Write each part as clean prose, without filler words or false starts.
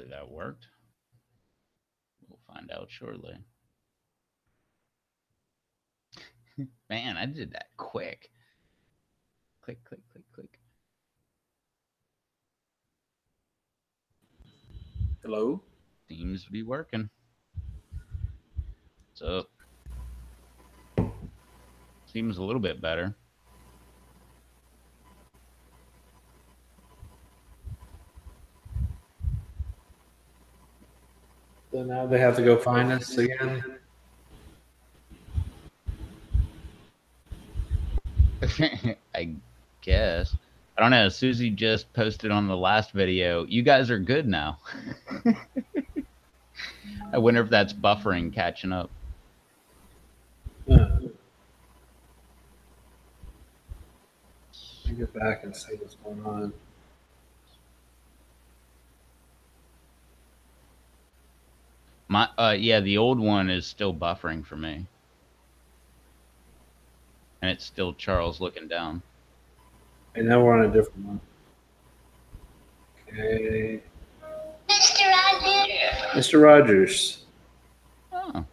that worked. We'll find out shortly. Man, I did that quick. Click, click, click, click. Hello? Seems to be working. So, seems a little bit better. So now they have to go find us again? I guess. I don't know. Susie just posted on the last video. You guys are good now. I wonder if that's buffering catching up. Let me get back and see what's going on. Yeah, the old one is still buffering for me. And it's still Charles looking down. And now we're on a different one. Okay. Mr. Rogers. Mr. Rogers. Oh.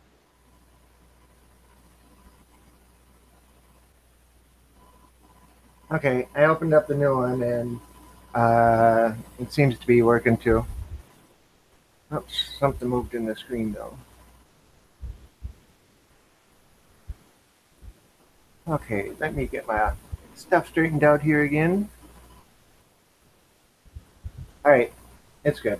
Okay, I opened up the new one and it seems to be working too. Oops, something moved in the screen though. Okay, let me get my stuff straightened out here again. Alright, it's good.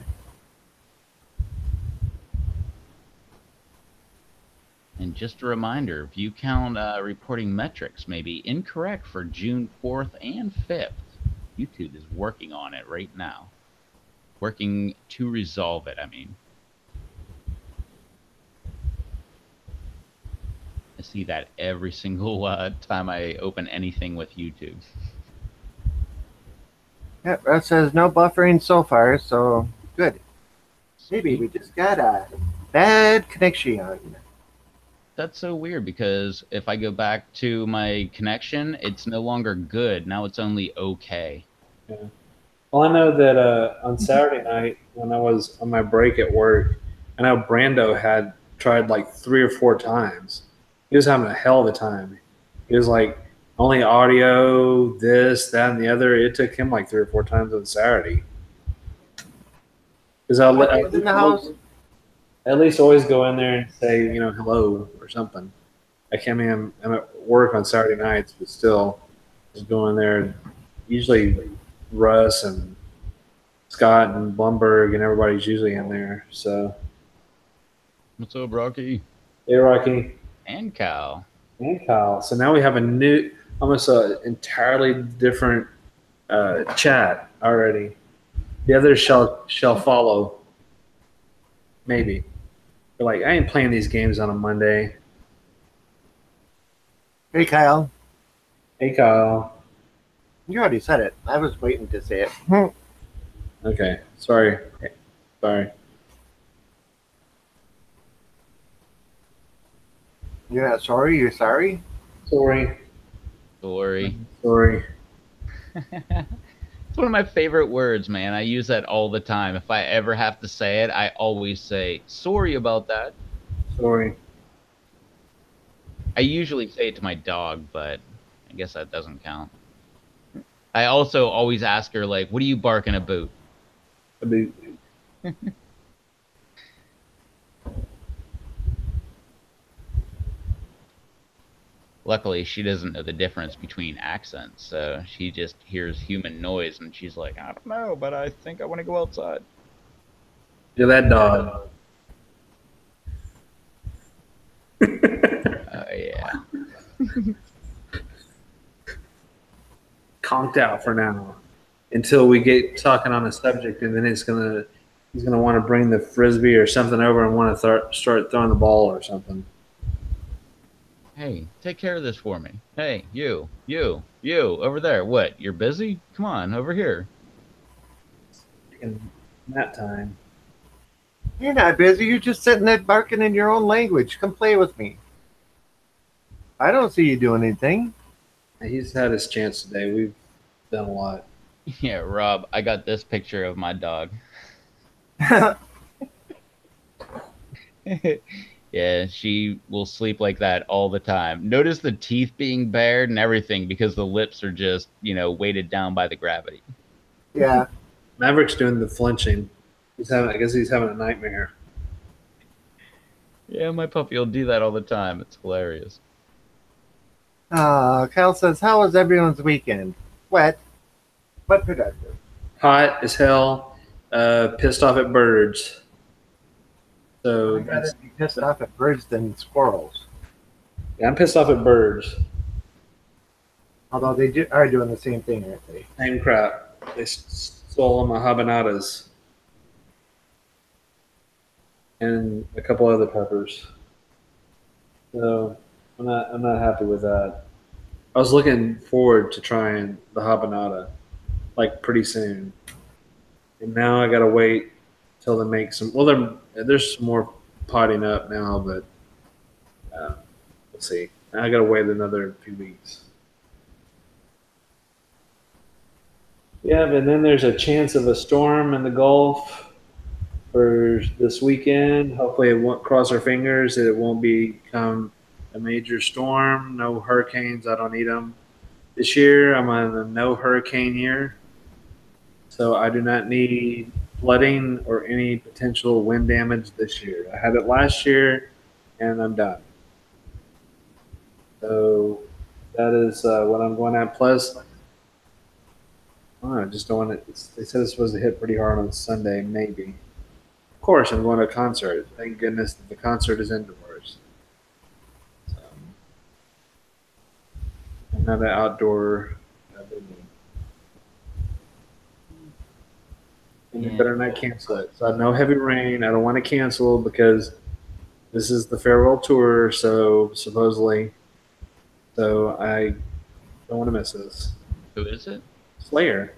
And just a reminder, view count reporting metrics may be incorrect for June 4th and 5th. YouTube is working on it right now. Working to resolve it, I mean. I see that every single time I open anything with YouTube. Yep, that says no buffering so far, so good. Maybe we just got a bad connection. That's so weird because if I go back to my connection, it's no longer good. Now it's only okay. Yeah. Well, I know that on Saturday night when I was on my break at work, I know Brando had tried like 3 or 4 times. He was having a hell of a time. He was like only audio, this, that, and the other. It took him like 3 or 4 times on Saturday. Because I was in the house. at least always go in there and say, hello or something. I'm at work on Saturday nights, but still just go in there. Usually Russ and Scott and Blumberg and everybody's usually in there. So What's up, Rocky? hey, Rocky. And Cal. And Kyle. So now we have a new, almost an entirely different chat already. The others shall follow. Maybe. They're like, I ain't playing these games on a Monday. Hey, Kyle. Hey, Kyle. You already said it. I was waiting to say it. Okay. Sorry. Sorry. You're not sorry? You're sorry? Sorry. Sorry. Sorry. It's one of my favorite words, man. I use that all the time. If I ever have to say it, I always say, sorry about that. Sorry. I usually say it to my dog, but I guess that doesn't count. I also always ask her, like, what do you bark in a boot? A boot. Luckily, she doesn't know the difference between accents, so she just hears human noise, and she's like, I don't know, but I think I want to go outside. You're that dog. Oh, yeah. Conked out for now until we get talking on a subject, and then he's gonna want to bring the frisbee or something over and want to start throwing the ball or something. Hey, take care of this for me. Hey, you, over there. What, you're busy? Come on, over here. In that time. You're not busy. You're just sitting there barking in your own language. Come play with me. I don't see you doing anything. He's had his chance today. We've done a lot. Yeah, Rob, I got this picture of my dog. Yeah, she will sleep like that all the time. Notice the teeth being bared and everything because the lips are just, weighted down by the gravity. Yeah. Maverick's doing the flinching. I guess he's having a nightmare. Yeah, my puppy will do that all the time. It's hilarious. Kyle says, "How was everyone's weekend? Wet, but productive." Hot as hell. Pissed off at birds. So I'd rather be pissed off at birds than squirrels. yeah, I'm pissed off at birds. Although are doing the same thing, aren't they? Same crap. They stole all my habanadas and a couple other peppers. So I'm not happy with that. I was looking forward to trying the habanada like pretty soon, and now I gotta wait till they make some. Well, there's some more potting up now, but we'll see. I gotta wait another few weeks. Yeah, but then there's a chance of a storm in the Gulf for this weekend. Hopefully, it won't cross our fingers that it won't become a major storm. No hurricanes. I don't need them this year. I'm on a no hurricane year, so I do not need flooding or any potential wind damage this year. I had it last year, and I'm done. So that is what I'm going at. Plus, I just don't want it. They said it's supposed to hit pretty hard on Sunday, maybe. Of course, I'm going to a concert. Thank goodness that the concert is indoors. So, I'm not an outdoor. And you better not cancel it. So no heavy rain. I don't want to cancel because this is the farewell tour. So supposedly, so I don't want to miss this. Who is it? Slayer.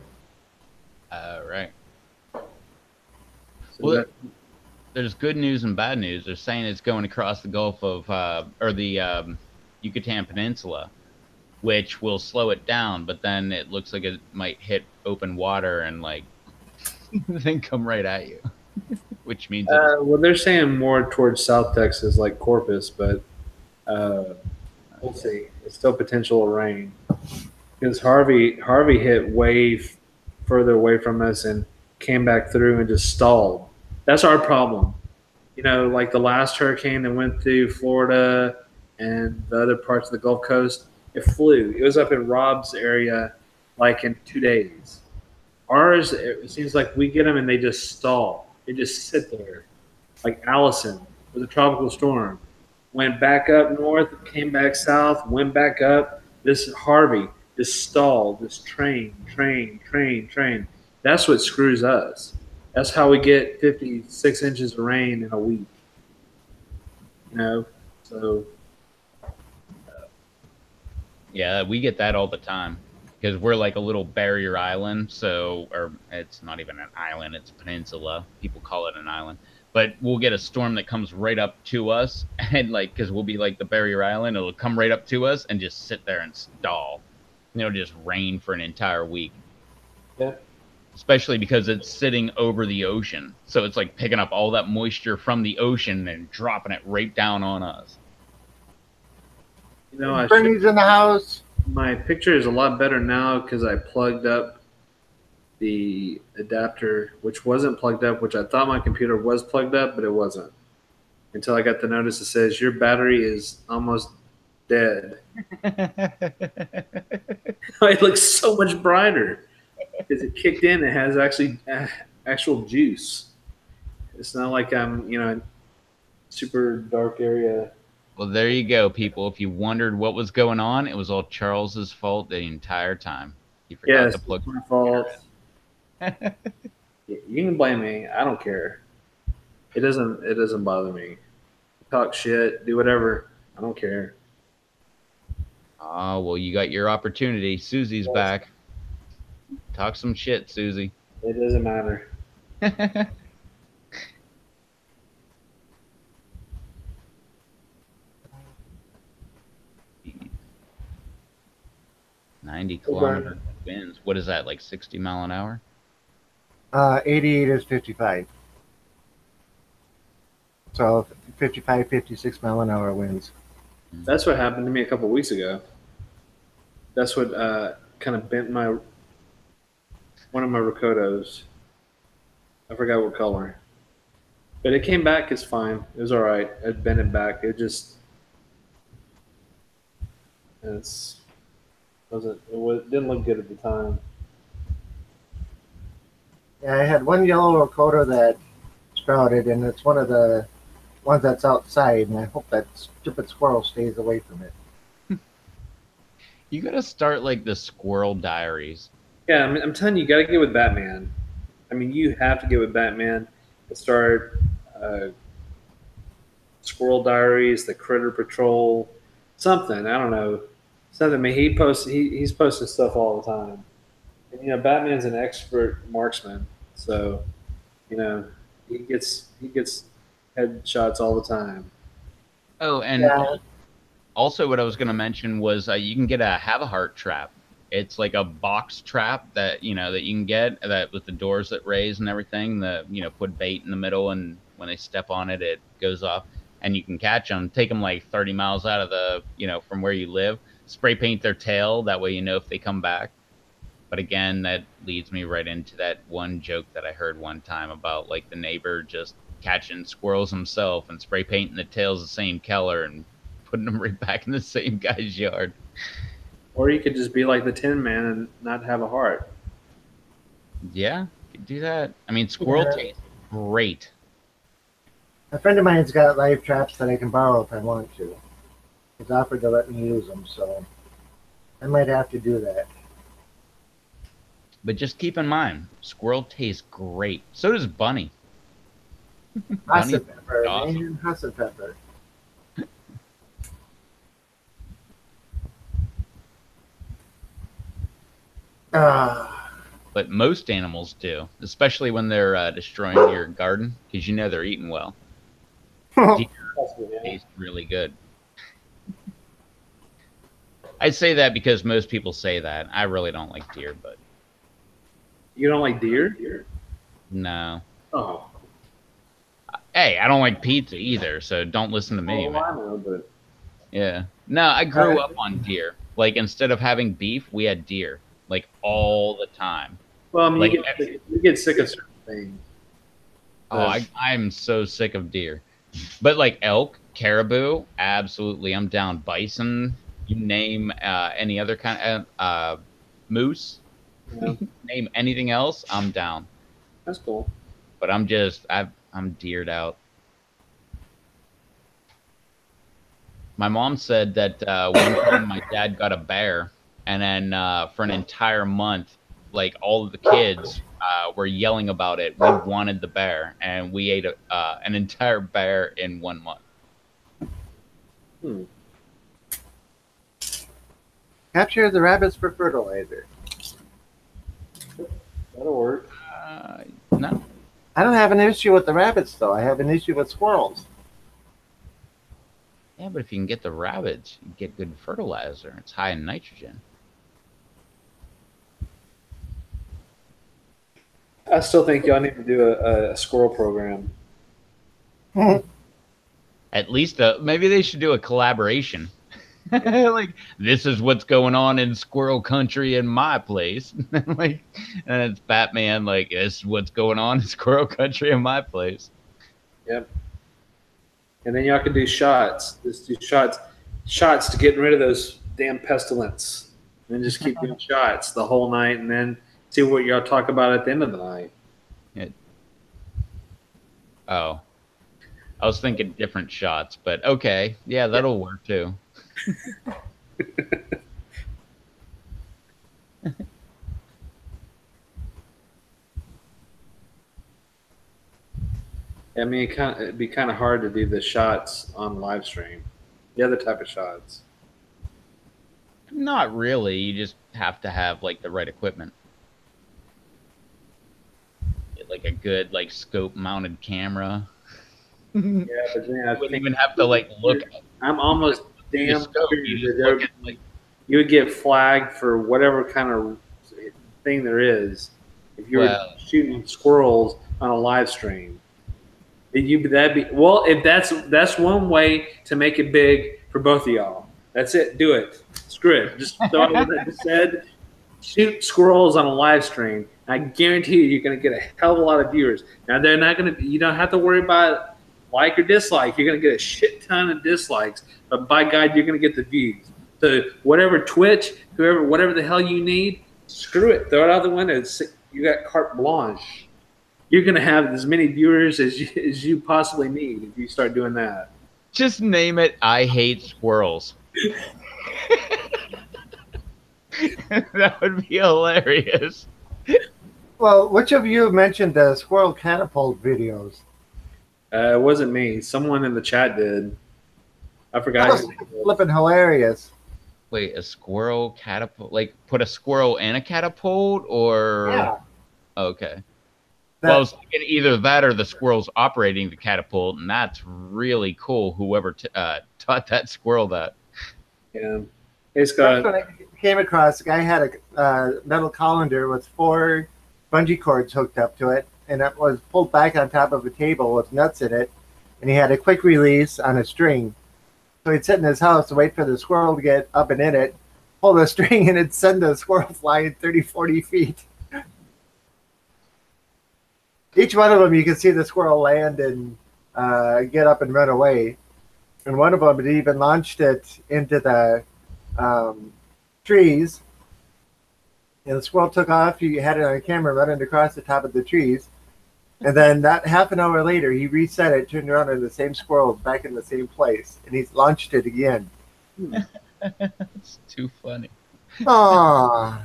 Right. So Well, there's good news and bad news. They're saying it's going across the Gulf of, or the Yucatan Peninsula, which will slow it down, but then it looks like it might hit open water and, like, then come right at you, which means well, they're saying more towards South Texas, like Corpus, but we'll see. It's still potential of rain because Harvey hit way further away from us and came back through and just stalled. That's our problem. Like the last hurricane that went through Florida and the other parts of the Gulf Coast, it flew. It was up in Rob's area like in 2 days. Ours, it seems like we get them and they just stall. They just sit there. Like Allison with a tropical storm. Went back up north, came back south, went back up. This Harvey, this stall, this train. That's what screws us. That's how we get 56 inches of rain in a week. So yeah, we get that all the time because we're like a little barrier island. So, or it's not even an island, it's a peninsula. People call it an island. But we'll get a storm that comes right up to us, and like, because we'll be like the barrier island, it'll come right up to us and just sit there and stall. And it'll just rain for an entire week. yeah. Especially because it's sitting over the ocean. So it's like picking up all that moisture from the ocean and dropping it right down on us. Bernie's in the house. My picture is a lot better now because I plugged up the adapter, which wasn't plugged up, which I thought my computer was plugged up, but it wasn't. Until I got the notice that says your battery is almost dead. It looks so much brighter because it kicked in. It has actual juice. It's not like I'm in super dark area. Well, there you go, people. If you wondered what was going on, it was all Charles's fault the entire time. He forgot to plug. It's my fault. You can blame me. I don't care. It doesn't bother me. Talk shit, do whatever. I don't care. Oh, well, you got your opportunity. Susie's back. Talk some shit, Susie. It doesn't matter. 90-kilometer winds. What is that, like 60 mile an hour? 88 is 55. So 55, 56 mile an hour winds. That's what happened to me a couple weeks ago. That's what kind of bent one of my Rakotos. I forgot what color, but it came back. It's fine. It was all right. It bent it back. It's it didn't look good at the time. Yeah, I had one yellow Lakota that sprouted, and it's one of the ones that's outside, and I hope that stupid squirrel stays away from it. You gotta start like the Squirrel Diaries. Yeah, I mean, I'm telling you, you got to get with Batman. I mean, you have to get with Batman and start uh, Squirrel Diaries, the Critter Patrol, something. I don't know, something. I mean, he's posting stuff all the time. And you know, Batman's an expert marksman, so you know he gets headshots all the time. Oh, and Yeah, also what I was gonna mention was you can get a Have a Heart trap. It's like a box trap that that you can get that with the doors that raise and everything. Put bait in the middle, and when they step on it, it goes off, and you can catch them. Take them like 30 miles out of the from where you live. Spray paint their tail. That way you know if they come back. But again, that leads me right into that one joke that I heard one time about like the neighbor just catching squirrels himself and spray painting the tails the same color and putting them right back in the same guy's yard. Or you could just be like the Tin Man and not have a heart. Yeah, could do that. I mean, squirrel yeah. taste great. A friend of mine's got live traps that I can borrow if I want to. He's offered to let me use them, so I might have to do that. But just keep in mind, squirrel tastes great. So does bunny. Bunny Hassan pepper, awesome. man, Hassan pepper. Ah, But most animals do, especially when they're destroying your garden, because they're eating well. Deer taste really good. I say that because most people say that. I really don't like deer, but You don't like deer? no. Oh, Hey, I don't like pizza either, so don't listen to me, well, man. I know, but Yeah. No, I grew up on deer. Like instead of having beef, we had deer like all the time. well, I mean, Like, you get sick of certain things. oh, I'm so sick of deer. But like elk, caribou, absolutely, I'm down. Bison, you name any other kind of moose, You know, name anything else, I'm down. that's cool. But I'm deered out. My mom said that one time my dad got a bear, and then for an entire month, like all of the kids were yelling about it. We wanted the bear, and we ate an entire bear in 1 month. Hmm. capture the rabbits for fertilizer. That'll work. No, I don't have an issue with the rabbits, though. I have an issue with squirrels. yeah, but if you can get the rabbits, you get good fertilizer. It's high in nitrogen. I still think y'all need to do a squirrel program. At least maybe they should do a collaboration. Like this is what's going on in squirrel country in my place. Like, and it's Batman. Like this is what's going on in squirrel country in my place. Yep. And then y'all can do shots. Just do shots to getting rid of those damn pestilence. And then just keep doing shots the whole night, and then see what y'all talk about at the end of the night. Oh, I was thinking different shots, but okay, yeah, that'll work too. I mean, it'd be kind of hard to do the shots on live stream. The other type of shots. Not really. You just have to have like the right equipment. Get, like a good like scope mounted camera. Yeah, but then I You wouldn't think even have to like look at I'm almost the damn scope. sure You that just look at like you would get flagged for whatever kind of thing there is if you were well, shooting squirrels on a live stream. That'd be well. If that's one way to make it big for both of y'all. That's it. Do it. Screw it. Just throw out what I just said. Shoot squirrels on a live stream. I guarantee you're going to get a hell of a lot of viewers. Now they're not going to. You don't have to worry about like or dislike. You're going to get a shit ton of dislikes, but by God, you're going to get the views. So whatever Twitch, whatever the hell you need, screw it. Throw it out the window. You got carte blanche. You're going to have as many viewers as you possibly need if you start doing that. Just name it I Hate Squirrels. That would be hilarious. Well, which of you mentioned the squirrel catapult videos? It wasn't me. Someone in the chat did. I forgot. That was flipping hilarious. Wait, a squirrel catapult? Like put a squirrel in a catapult, or Yeah. Okay. That, Well, I was thinking either that or the squirrel's operating the catapult, and that's really cool. Whoever taught that squirrel that. Yeah. Hey, that's Scott. when I came across. The guy had a metal colander with 4 bungee cords hooked up to it, and it was pulled back on top of a table with nuts in it, and he had a quick release on a string. So he'd sit in his house and wait for the squirrel to get up and in it, pull the string, and it'd send the squirrel flying 30, 40 feet. Each one of them, you could see the squirrel land and get up and run away. And one of them had even launched it into the trees. And the squirrel took off. He had it on camera running across the top of the trees. And then not half an hour later, he reset it, turned around, and the same squirrel was back in the same place. And he's launched it again. It's too funny. Aww.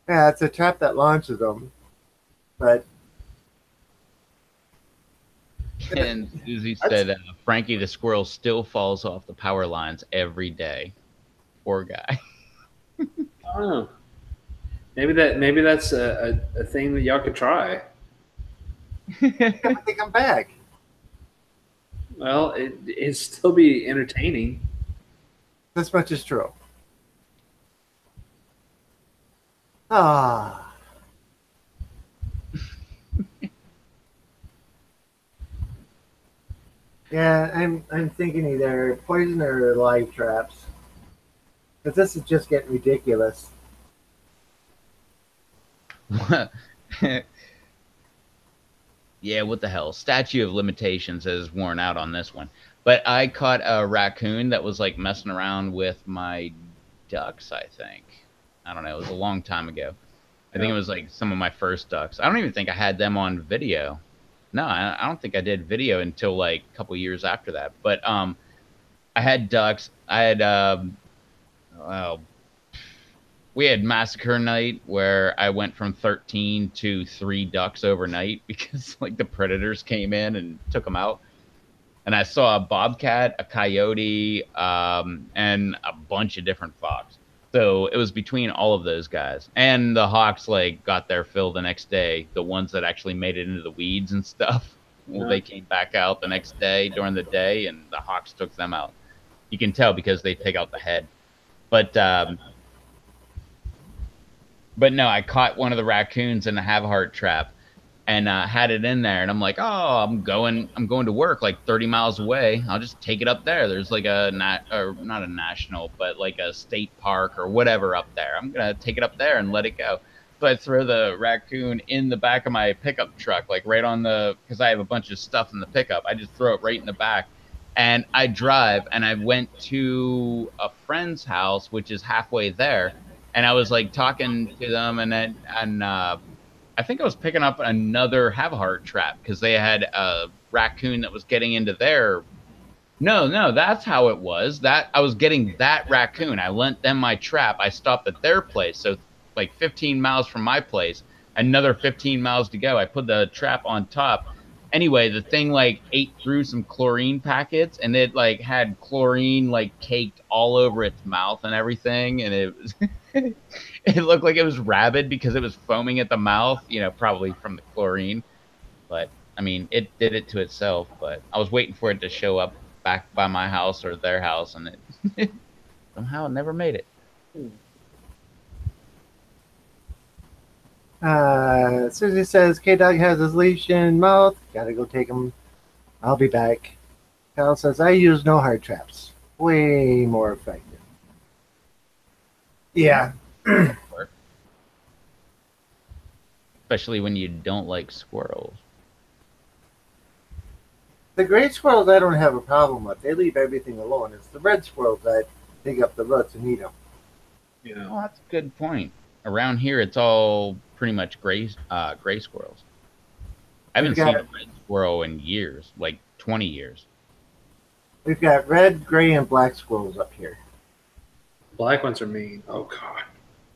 Yeah, it's a trap that launches them. But And Susie said Frankie the squirrel still falls off the power lines every day. Poor guy. I don't know. Maybe that's a thing that y'all could try. I think I'm back. Well, it'd still be entertaining. This much is true. Ah. Yeah, I'm thinking either poison or live traps. Because this is just getting ridiculous. Yeah, what the hell? Statute of limitations has worn out on this one. But I caught a raccoon that was like messing around with my ducks, I think. I don't know. It was a long time ago. I think it was like some of my first ducks. I don't even think I had them on video. No, I don't think I did video until like a couple years after that. But I had ducks. I had well, we had massacre night where I went from 13 to 3 ducks overnight because like the predators came in and took them out. And I saw a bobcat, a coyote, and a bunch of different fox. So it was between all of those guys. And the hawks like got their fill the next day. The ones that actually made it into the weeds and stuff. Well, they came back out the next day during the day, and the hawks took them out. You can tell because they take out the head. But no, I caught one of the raccoons in a have-heart trap and had it in there. And I'm like, oh, I'm going to work like 30 miles away. I'll just take it up there. There's like not a national, but like a state park or whatever up there. I'm going to take it up there and let it go. So I throw the raccoon in the back of my pickup truck, like right on because I have a bunch of stuff in the pickup. I just throw it right in the back. And I drive, and I went to a friend's house, which is halfway there. And I was like talking to them, and I think I was picking up another have-heart trap because they had a raccoon that was getting into their. No, that's how it was. That I was getting that raccoon. I lent them my trap. I stopped at their place, so like 15 miles from my place, another 15 miles to go. I put the trap on top. Anyway, the thing like ate through some chlorine packets, and it like had chlorine like caked all over its mouth and everything, and it was it looked like it was rabid because it was foaming at the mouth, probably from the chlorine. But I mean, it did it to itself. But I was waiting for it to show up back by my house or their house, and it somehow never made it. Susie says K-Dog has his leash in mouth. Gotta go take him. I'll be back. Kyle says I use no hard traps. Way more effective. Yeah. Work. Especially when you don't like squirrels. The gray squirrels I don't have a problem with. They leave everything alone. It's the red squirrels that dig up the roots and eat them. You know, Well, that's a good point. Around here, it's all pretty much gray squirrels. I We've haven't seen a got red squirrel in years, like 20 years. we've got red, gray, and black squirrels up here, black ones are mean. Oh God,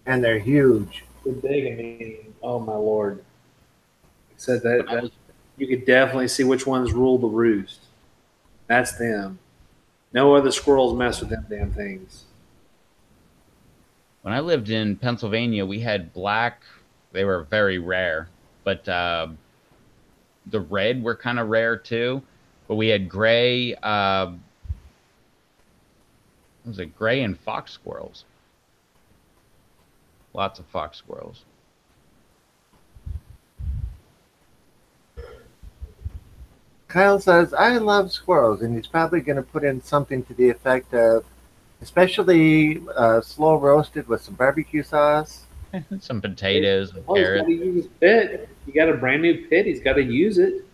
and they're huge. they're big and mean. Oh my Lord. I said When I that was you could definitely see which ones rule the roost. That's them. No other squirrels mess with them damn things. when I lived in Pennsylvania, we had black. They were very rare, but the red were kind of rare too. But we had gray. What was it gray and fox squirrels? Lots of fox squirrels. Kyle says I love squirrels, and he's probably going to put in something to the effect of, especially slow roasted with some barbecue sauce. Some potatoes and Oh, he's got carrots. to use his pit. You got a brand new pit. He's got to use it.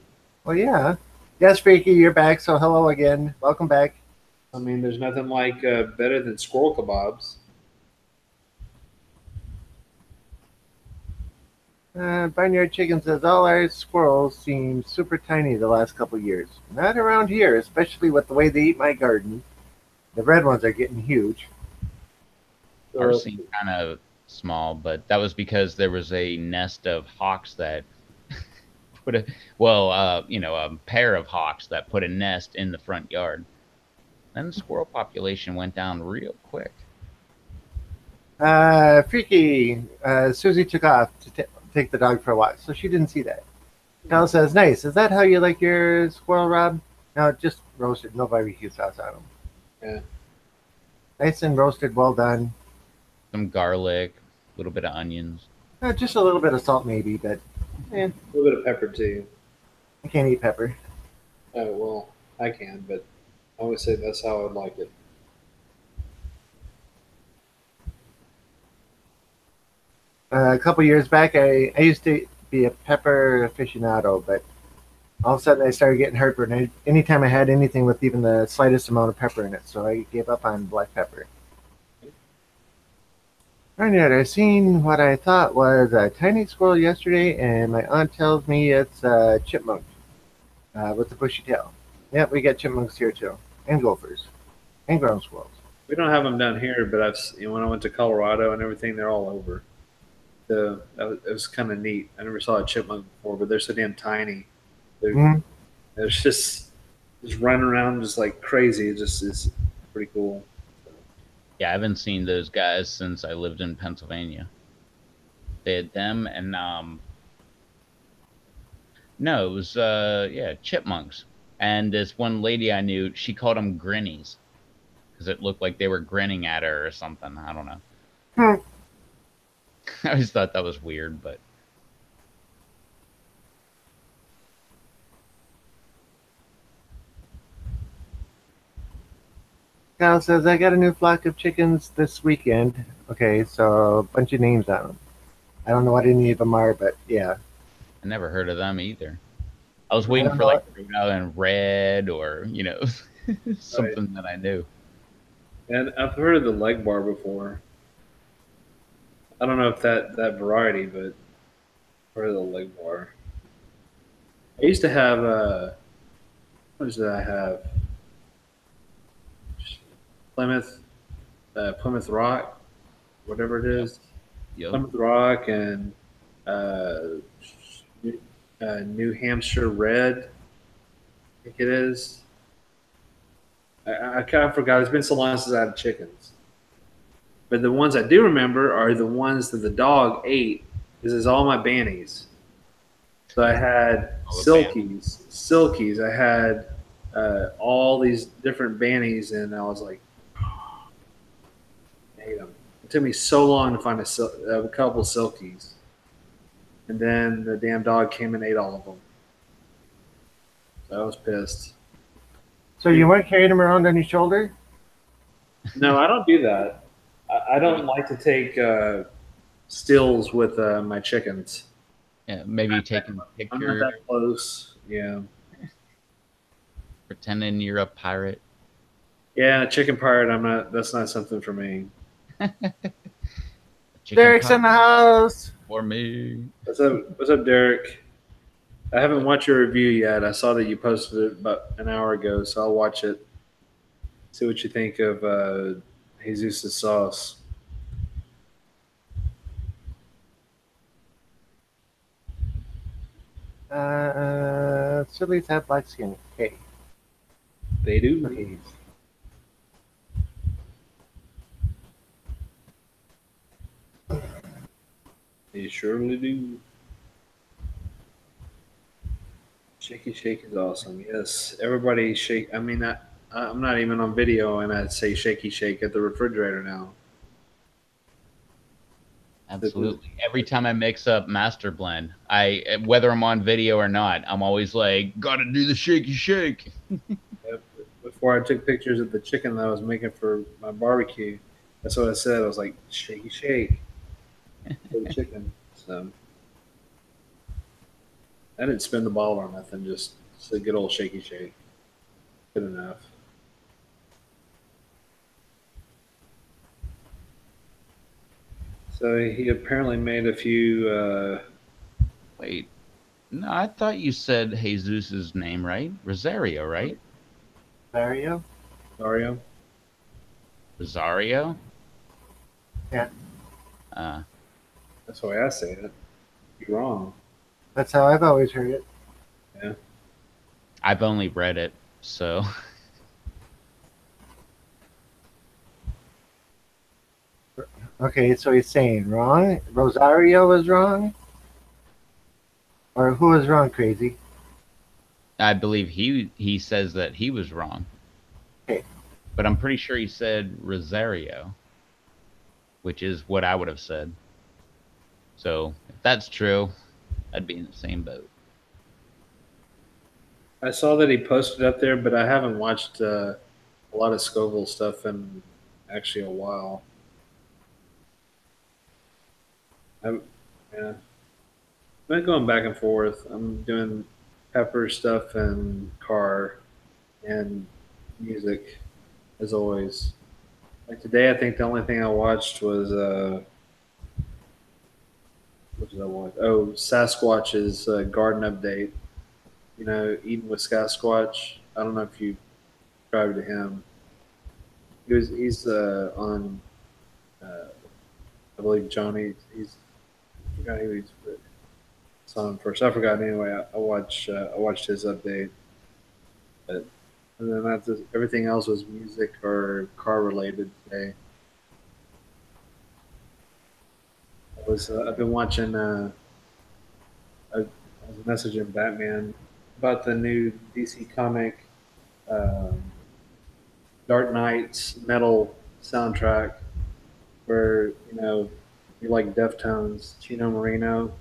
Well, yeah. Yes, Freaky, you're back. So hello again. Welcome back. I mean, there's nothing like better than squirrel kebabs. Barnyard Chicken says all our squirrels seem super tiny the last couple years. Not around here, especially with the way they eat my garden. The red ones are getting huge. Ours seemed kind of small, but that was because there was a nest of hawks that put a a pair of hawks that put a nest in the front yard. Then the squirrel population went down real quick. Freaky, Susie took off to take the dog for a walk, so she didn't see that. Kyle says, nice. Is that how you like your squirrel, Rob? No, just roasted. No barbecue sauce on them. Yeah. Nice and roasted, well done. Some garlic, a little bit of onions. Just a little bit of salt, maybe, but A little bit of pepper too. I can't eat pepper. Oh well, I can, but I always say that's how I would like it. A couple years back, I used to be a pepper aficionado, but all of a sudden I started getting heartburn anytime I had anything with even the slightest amount of pepper in it, so I gave up on black pepper. Barnyard, I seen what I thought was a tiny squirrel yesterday, and my aunt tells me it's a chipmunk with a bushy tail. Yep, we got chipmunks here too, and gophers, and ground squirrels. We don't have them down here, but when I went to Colorado and everything, they're all over. It was kind of neat. I never saw a chipmunk before, but they're so damn tiny. Mhm. They're just running around just like crazy. It's pretty cool. Yeah, I haven't seen those guys since I lived in Pennsylvania. They had them and no, it was chipmunks. And this one lady I knew, she called them grinnies because it looked like they were grinning at her or something. I don't know. Hmm. I always thought that was weird, but Kyle says, I got a new flock of chickens this weekend. Okay, so a bunch of names on them. I don't know what any of them are, but yeah. I never heard of them either. I was I waiting don't for know like what- Rhode Island Red or something that I knew. And I've heard of the leg bar before. I don't know if that variety, but I've heard of the leg bar. I used to have what did I have? Plymouth, Plymouth Rock, whatever it is. Yep. Plymouth Rock and uh, New Hampshire Red. I think it is. I kind of forgot. It's been so long since I had chickens. But the ones I do remember are the ones that the dog ate. This is all my bannies. So I had All the silkies. I had all these different bannies, and I was like, I hate them. It took me so long to find a couple silkies. and then the damn dog came and ate all of them. So I was pissed. So you weren't carrying him around on your shoulder? No, I don't do that. I don't like to take stills with my chickens. Yeah, maybe taking I'm not pictures, that close. Yeah. pretending you're a pirate. Yeah, chicken pirate. I'm not. That's not something for me. Chicken Derek's pie in the house. for me. What's up? What's up, Derek? I haven't watched your review yet. I saw that you posted it about an hour ago, so I'll watch it. See what you think of Jesus' sauce. Chili's have black skin. Okay. They do. Cookies. They surely do. Shaky Shake is awesome. Yes, everybody shake. I mean, I'm not even on video, and I'd say Shaky Shake at the refrigerator now. Absolutely. Every time I mix up Master Blend, whether I'm on video or not, I'm always like, gotta do the shaky shake. Yep. Before I took pictures of the chicken that I was making for my barbecue, that's what I said. I was like, Shaky Shake for the chicken. So I didn't spin the bottle or nothing. Just a good old Shaky Shake. Good enough. So he apparently made a few. Wait, no, I thought you said Jesus's name, right? Rosario, right? Mario? Mario. Rosario? Yeah. Uh, That's the way I say it. You're wrong. That's how I've always heard it. Yeah. I've only read it, so. Okay, so he's saying wrong? Rosario was wrong? Or who was wrong, Crazy? I believe he says that he was wrong. Okay. But I'm pretty sure he said Rosario, which is what I would have said. So if that's true, I'd be in the same boat. I saw that he posted up there, but I haven't watched a lot of Scoville stuff in actually a while. I'm, yeah, been going back and forth. I'm doing Pepper stuff and car and music as always. Like today, I think the only thing I watched was what did I watch? Oh, Sasquatch's garden update. You know, eating with Sasquatch. I don't know if you subscribe to him. He's on I believe Johnny. I forgot who he's with. On first. I forgot anyway. I watched his update, but and then everything else was music or car related today. I've been watching. I was messaging Batman about the new DC comic, um, Dark Knight's metal soundtrack, where you like Deftones, Chino Marino.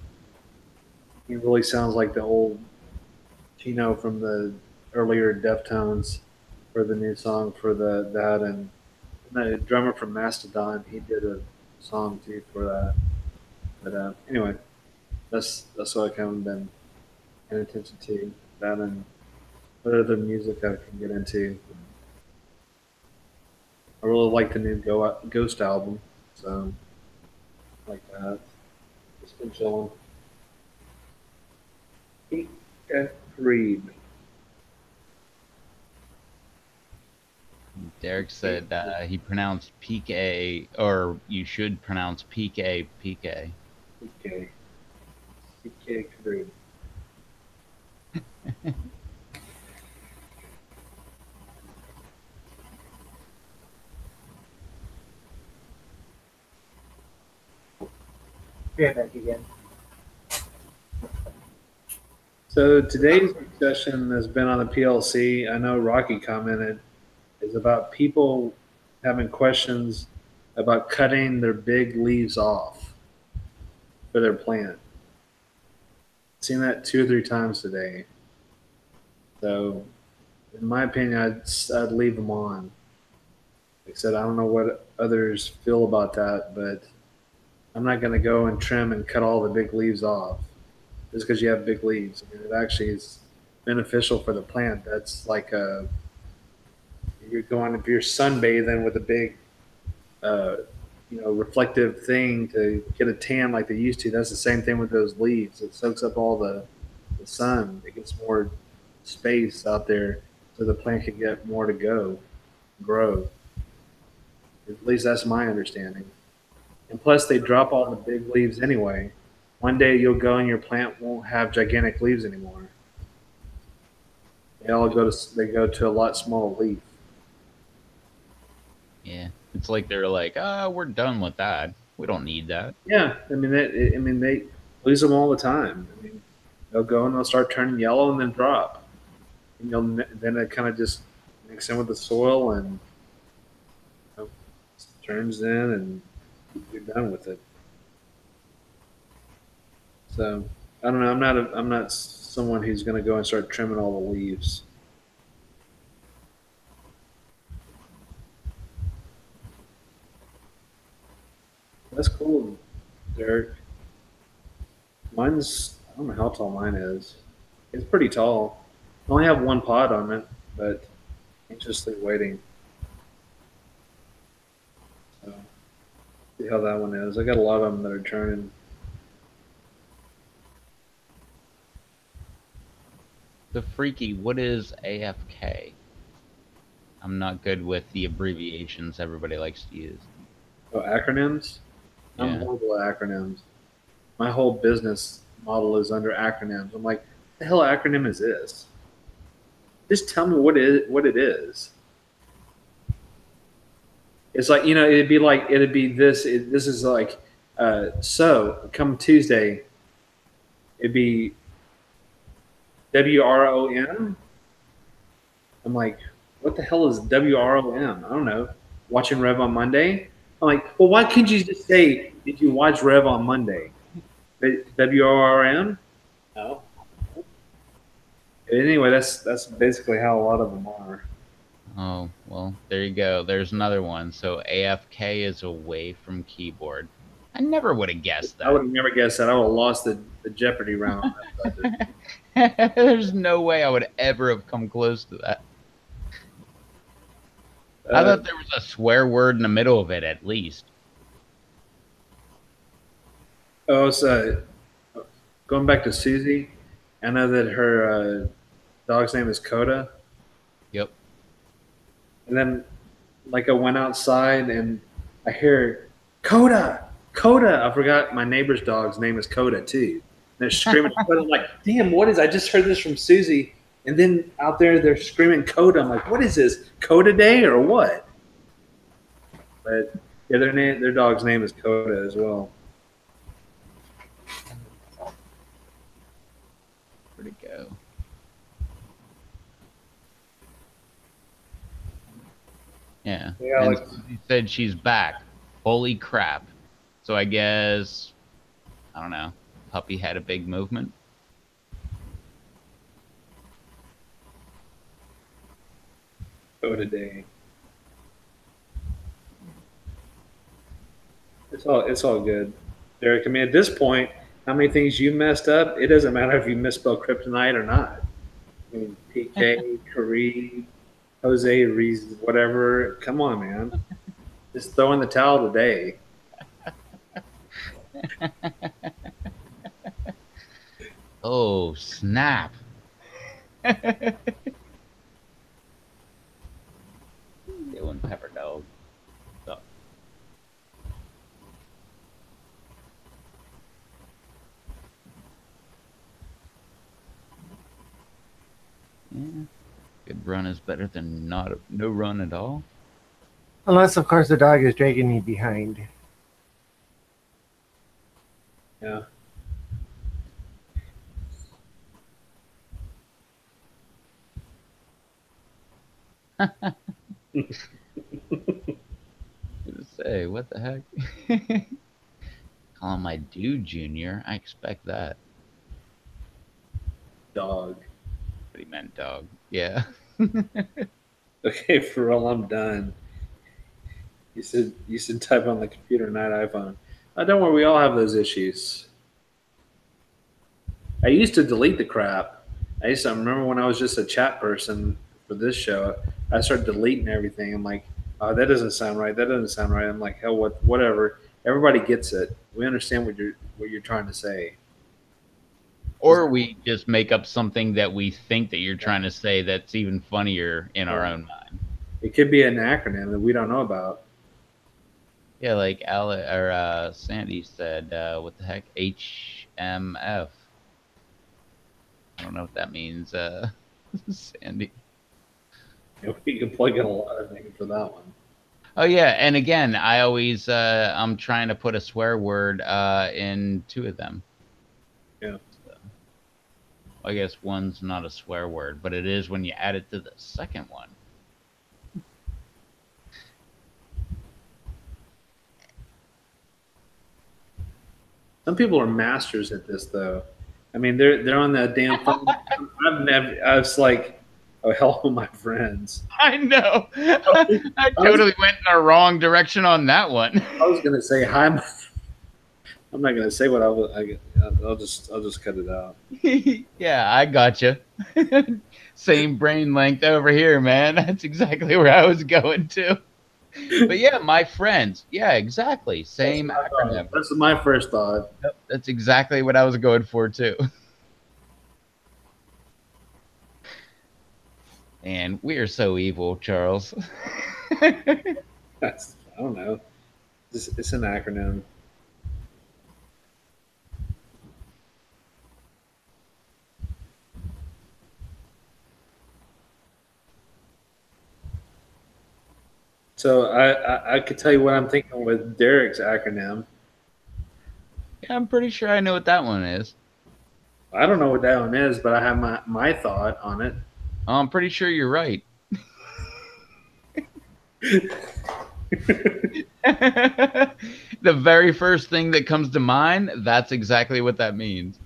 He really sounds like the old Chino from the earlier Deftones for the new song for that and the drummer from Mastodon, he did a song too for that. But anyway, that's what I kind of been paying attention to. That and what other music I can get into. I really like the new Ghost album, so like that. Just been chilling. Reed. Derek said he pronounced PK, or you should pronounce PK. Okay. PK Reed. Yeah, back again. So today's discussion has been on the PLC. I know Rocky commented is about people having questions about cutting their big leaves off for their plant. seen that 2 or 3 times today. So, in my opinion, I'd leave them on. Like I said, I don't know what others feel about that, but I'm not going to go and trim and cut all the big leaves off just because you have big leaves. I mean, it actually is beneficial for the plant. That's like you're going if you're sunbathing with a big, uh, reflective thing to get a tan like they used to. That's the same thing with those leaves. It soaks up all the sun. It gets more space out there so the plant can get more to grow. At least that's my understanding. And plus, they drop all the big leaves anyway. One day you'll go and your plant won't have gigantic leaves anymore. They go to a lot smaller leaf. Yeah. It's like they're like, we're done with that. We don't need that. Yeah, they lose them all the time. I mean, they'll go and they'll start turning yellow and then drop. And then it kind of just mix in with the soil and turns in and you're done with it. So I don't know. I'm not someone who's going to go and start trimming all the leaves. That's cool, Derek. I don't know how tall mine is. It's pretty tall. I only have one pod on it, but anxiously waiting. So see how that one is. I got a lot of them that are turning. The freaky, what is AFK? I'm not good with the abbreviations everybody likes to use. Oh, acronyms? I'm Yeah. horrible at acronyms. My whole business model is under acronyms. I'm like, what the hell acronym is this? Just tell me what it is. It's like it'd be this. This is like so come Tuesday, it'd be WROM. I'm like, what the hell is WROM? I don't know. Watching Rev on Monday. I'm like, well, why couldn't you just say, did you watch Rev on Monday? WRM? No. Anyway, that's basically how a lot of them are. Oh, well, there you go. There's another one. So AFK is away from keyboard. I never would have guessed I would that. have never guessed that. I would have lost the Jeopardy round on that. There's no way I would ever have come close to that. I thought there was a swear word in the middle of it, at least. So going back to Susie, I know that her dog's name is Coda. Yep. And then, like, I went outside and I hear Coda, Coda. I forgot my neighbor's dog's name is Coda too. And they're screaming Coda. I'm like, damn, what is? I just heard this from Susie. And then out there they're screaming Coda. I'm like, what is this? Coda Day or what? But yeah, their dog's name is Coda as well. Where'd it go? Yeah. Yeah, And like- Susie said she's back. Holy crap. So I guess, I don't know, puppy had a big movement. Coda Day. It's all good, Derek. I mean, at this point, how many things you messed up? It doesn't matter if you misspell kryptonite or not. I mean, PK, Kareem, Jose, Reese, whatever. Come on, man. Just throw in the towel today. Oh, snap. Doing pepper dog. So, yeah. Good run is better than no run at all. Unless, of course, the dog is dragging me behind. Yeah. Say, what the heck? Call him my dude, Junior. I expect that. Dog. But he meant dog. Yeah. Okay, for real, I'm done. You said type on the computer, not iPhone. Don't worry, we all have those issues. I used to delete the crap. I used to remember when I was just a chat person for this show. I started deleting everything. I'm like, oh, that doesn't sound right. That doesn't sound right. I'm like, hell, whatever. Everybody gets it. We understand what you're trying to say. Or we just make up something that we think that you're trying to say that's even funnier in our own mind. It could be an acronym that we don't know about. Yeah, like Sandy said, what the heck? HMF. I don't know what that means, Sandy. We can plug in a lot of things for that one. Oh yeah, and again, I always I'm trying to put a swear word in two of them. Yeah. So, I guess one's not a swear word, but it is when you add it to the second one. Some people are masters at this, though. I mean, they're on that damn phone. I was like, oh, hello, my friends. I know. I totally went in the wrong direction on that one. I was gonna say hi. I'm not gonna say what I was. I'll just cut it out. Yeah, I gotcha. Same brain length over here, man. That's exactly where I was going to. But yeah, my friends. Yeah, exactly. Same acronym. That's my first thought. Yep, that's exactly what I was going for too. And we are so evil, Charles. I don't know. It's an acronym. So I could tell you what I'm thinking with Derek's acronym. Yeah, I'm pretty sure I know what that one is. I don't know what that one is, but I have my thought on it. I'm pretty sure you're right. The very first thing that comes to mind, that's exactly what that means.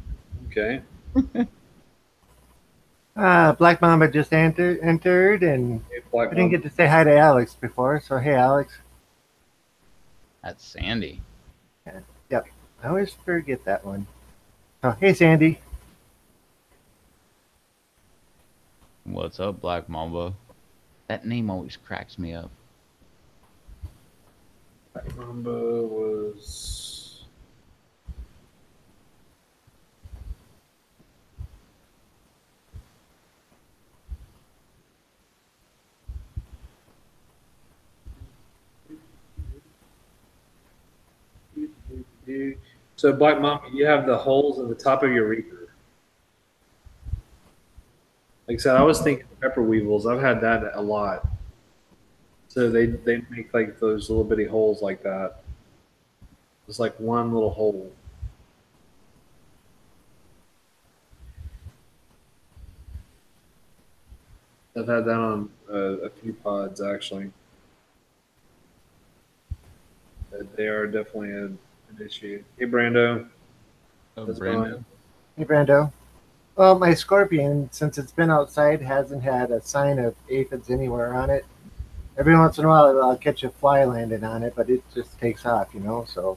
Okay. Black Mamba just entered, and I didn't get to say hi to Alex before, so hey, Alex. That's Sandy. Yep, I always forget that one. Oh, hey, Sandy. What's up, Black Mamba? That name always cracks me up. Black Mamba was. So, Black Mamba, you have the holes in the top of your reaper. Like I said, I was thinking pepper weevils. I've had that a lot. So they make like those little bitty holes like that. It's like one little hole. I've had that on a few pods actually. They are definitely an issue. Hey, Brando. Oh, That's Brando. fine. Hey, Brando. Well, my scorpion, since it's been outside, hasn't had a sign of aphids anywhere on it. Every once in a while, I'll catch a fly landing on it, but it just takes off, so.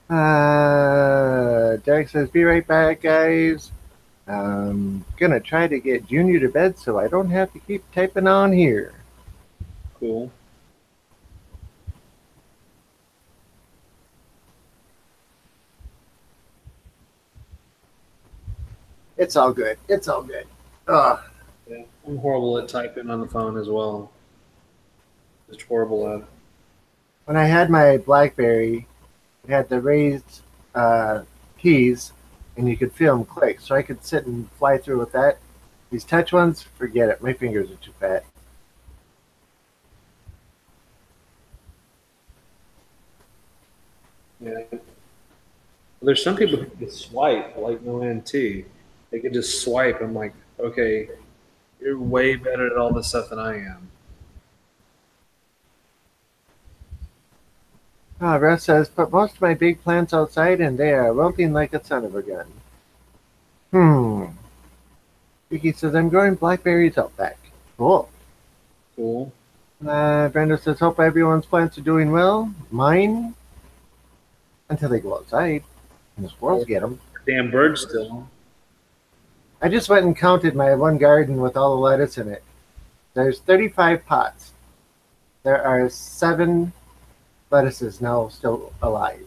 Derek says, be right back, guys. Gonna try to get Junior to bed so I don't have to keep typing on here. Cool. It's all good. It's all good. Ugh. Yeah, I'm horrible at typing on the phone as well. Just horrible at it. When I had my BlackBerry, it had the raised keys, and you could feel them click, so I could sit and fly through with that. These touch ones, forget it. My fingers are too fat. Yeah. There's some people who can swipe like no end too. They can just swipe. I'm like, okay, you're way better at all this stuff than I am. Russ says, put most of my big plants outside, and they are wilting like a son of a gun. Hmm. Vicky says, I'm growing blackberries out back. Cool. Cool. Brenda says, hope everyone's plants are doing well. Mine, until they go outside and the squirrels get them. Damn bird still. I just went and counted my one garden with all the lettuce in it. There's 35 pots. There are 7 lettuces now still alive.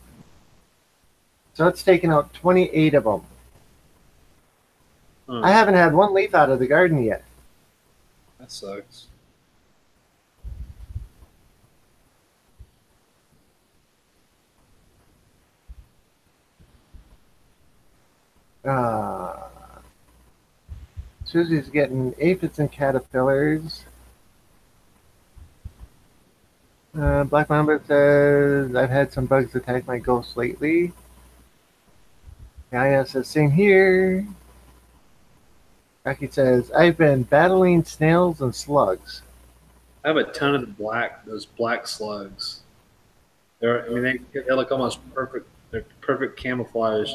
So it's taken out 28 of them. I haven't had one leaf out of the garden yet. That sucks. Susie's getting aphids and caterpillars. Black Mamba says, I've had some bugs attack my ghost lately. Gaia says, same here. Rocky says, I've been battling snails and slugs. I have a ton of those black slugs. They look almost perfect. They're perfect camouflage,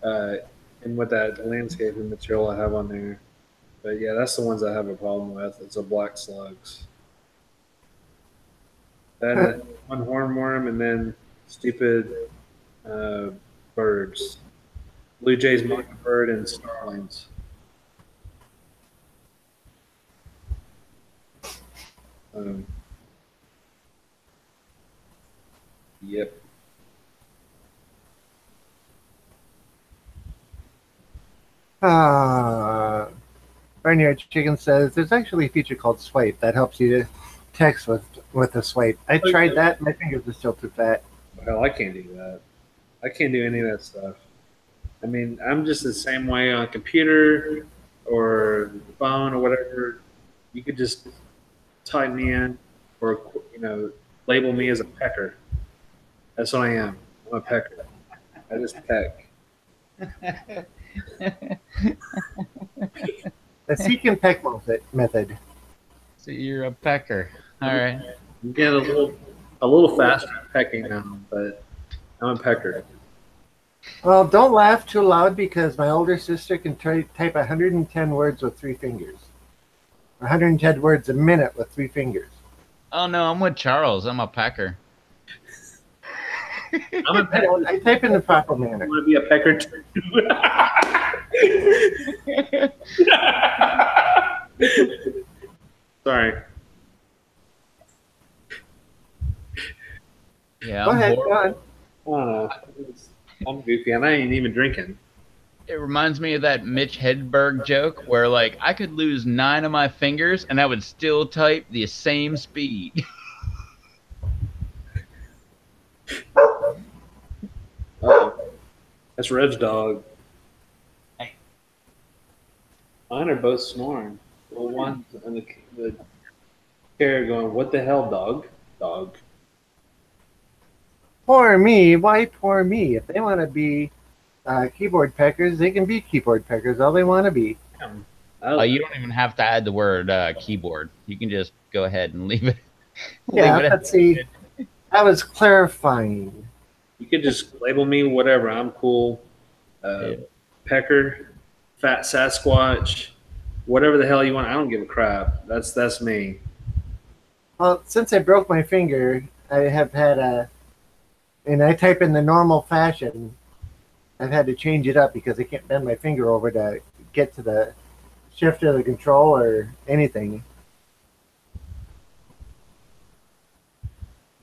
and with that landscaping material I have on there. But yeah, that's the ones I have a problem with. It's the black slugs. That one hornworm, and then stupid birds, blue jays, mockingbird, and starlings. Yep. Barnyard Chicken says, there's actually a feature called Swipe that helps you to text with a swipe. I tried that. My fingers are still too fat. Hell, I can't do that. I can't do any of that stuff. I mean, I'm just the same way on a computer or phone or whatever. You could just type me in or, label me as a pecker. That's what I am. I'm a pecker. I just peck. The seek and peck method. So you're a pecker. All right. I'm getting a little faster at pecking now, but I'm a pecker. Well, don't laugh too loud because my older sister can type 110 words with 3 fingers. 110 words a minute with 3 fingers. Oh no, I'm with Charles. I'm a pecker. I'm a pecker. I type in the proper manner. I want to be a pecker too. Sorry. Yeah. Go ahead, go on. I don't know. I'm goofy, and I ain't even drinking. It reminds me of that Mitch Hedberg joke where, like, I could lose 9 of my fingers and I would still type the same speed. That's Rev's dog. Hey. Mine are both snoring. Well, one's in the chair going, "What the hell, dog? Dog." Poor me. Why poor me? If they want to be keyboard peckers, they can be keyboard peckers all they want to be. You don't even have to add the word keyboard. You can just go ahead and leave it. Yeah, leave it let's see. I was clarifying. You could just label me whatever. I'm cool. Pecker, fat Sasquatch, whatever the hell you want. I don't give a crap. That's me. Well, since I broke my finger, I have had and I type in the normal fashion. I've had to change it up because I can't bend my finger over to get to the shift or the control or anything.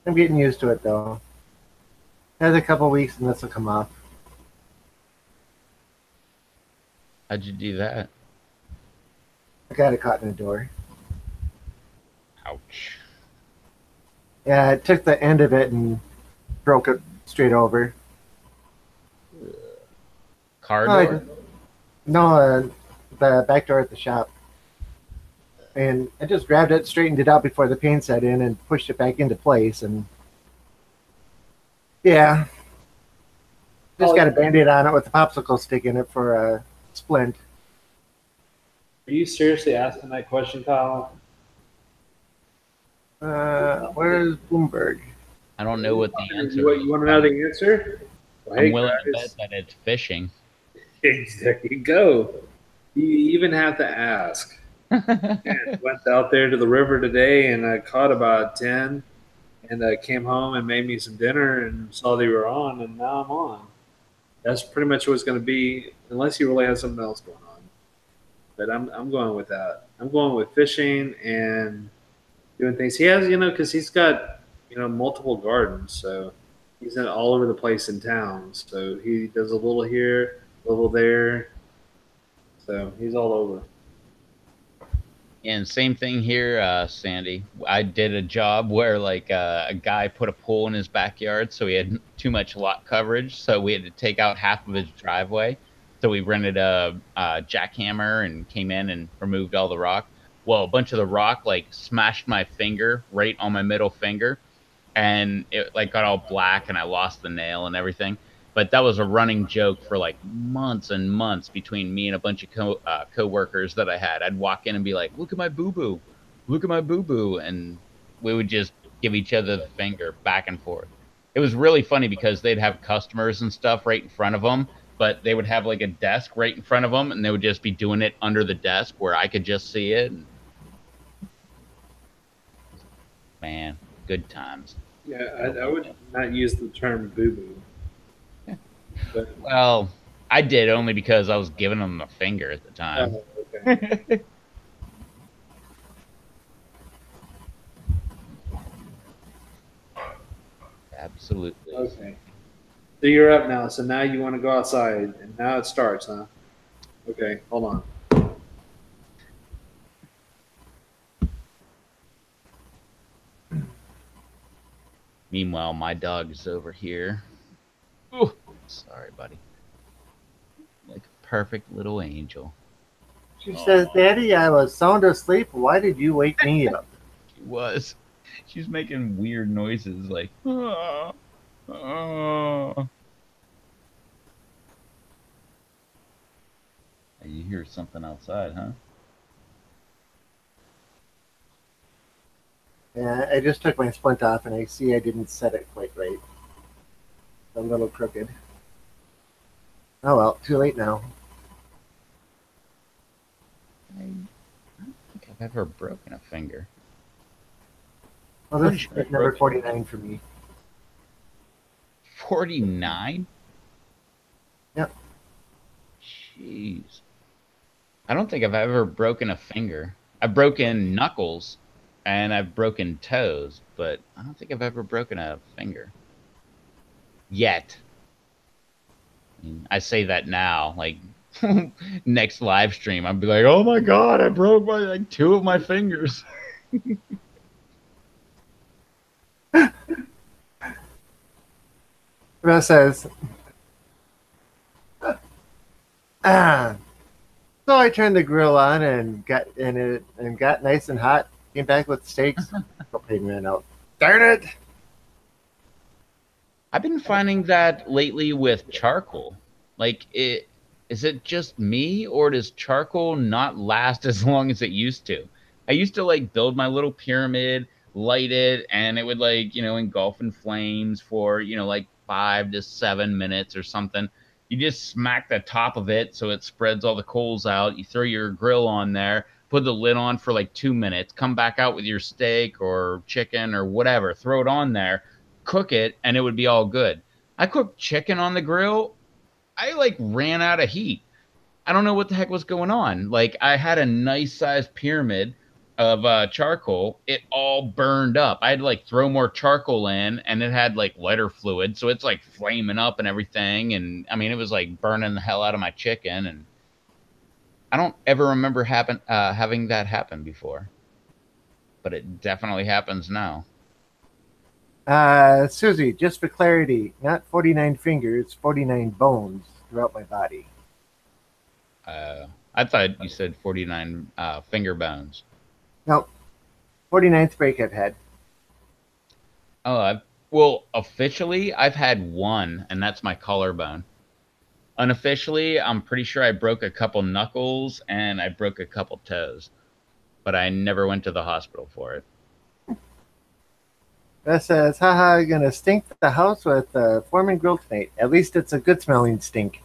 I'm getting used to it though. Has a couple weeks and this will come off. How'd you do that? I got it caught in the door. Ouch. Yeah, I took the end of it and broke it straight over. Car No, door? the back door at the shop. And I just grabbed it, straightened it out before the paint set in, and pushed it back into place. And yeah, just got a Band-Aid on it with a popsicle stick in it for a splint. Are you seriously asking that question, Kyle? Where's Bloomberg? I don't know what the answer You want to know the answer? Well, I'm hey, willing to guys. bet that it's fishing. There you go. You even have to ask. And went out there to the river today, and I caught about 10, and came home and made me some dinner, and saw they were on, and now I'm on. That's pretty much what it's going to be, unless you really have something else going on. But I'm going with that. I'm going with fishing and doing things. He has, because he's got, multiple gardens, so he's in all over the place in town. So he does a little here, a little there. So he's all over. And same thing here, Sandy. I did a job where like a guy put a pool in his backyard, so he had too much lot coverage, so we had to take out half of his driveway. So we rented a jackhammer and came in and removed all the rock. Well, a bunch of the rock like smashed my finger right on my middle finger, and it like got all black, and I lost the nail and everything. But that was a running joke for like months and months between me and a bunch of coworkers that I had. I'd walk in and be like, "Look at my boo boo, look at my boo boo," and we would just give each other the finger back and forth. It was really funny because they'd have customers and stuff right in front of them, but they would have like a desk right in front of them, and they would just be doing it under the desk where I could just see it. Man, good times. Yeah, I would not use the term boo boo. But Well, I did only because I was giving them the finger at the time. okay. Absolutely. Okay. So you're up now. So now you want to go outside, and now it starts, huh? Okay, hold on. Meanwhile, my dog is over here. Oh, sorry, buddy. Like a perfect little angel. She says, Daddy, I was sound asleep. Why did you wake me up? She was. She's making weird noises like, ah, ah. You hear something outside, huh? Yeah, I just took my splint off and I see I didn't set it quite right. A little crooked. Oh well, too late now. I don't think I've ever broken a finger. Well, this is number 49 for me. 49? Yep. Jeez. I don't think I've ever broken a finger. I've broken knuckles and I've broken toes, but I don't think I've ever broken a finger. Yet. I mean, I say that now, like next live stream, I'll be like, oh my God, I broke like 2 of my fingers. Russ says, so I turned the grill on and got nice and hot. Came back with steaks. Propane ran out. Darn it! I've been finding that lately with charcoal. Like, is it just me, or does charcoal not last as long as it used to? I used to like build my little pyramid, light it, and it would like, engulf in flames for, like 5 to 7 minutes or something. You just smack the top of it so it spreads all the coals out. You throw your grill on there, put the lid on for like 2 minutes, come back out with your steak or chicken or whatever, throw it on there, cook it, and it would be all good. I cooked chicken on the grill. I like ran out of heat. I don't know what the heck was going on. Like I had a nice sized pyramid of charcoal. It all burned up. I had to like throw more charcoal in, and it had like lighter fluid, so it's like flaming up and everything. And I mean, it was like burning the hell out of my chicken. And I don't ever remember having that happen before, but it definitely happens now. Susie, just for clarity, not 49 fingers, 49 bones throughout my body. I thought you said 49 finger bones. No, 49th break I've had. Oh, well, officially, I've had one, and that's my collarbone. Unofficially, I'm pretty sure I broke a couple knuckles and I broke a couple toes, but I never went to the hospital for it. That says, haha, you're gonna stink the house with Foreman grill tonight. At least it's a good smelling stink.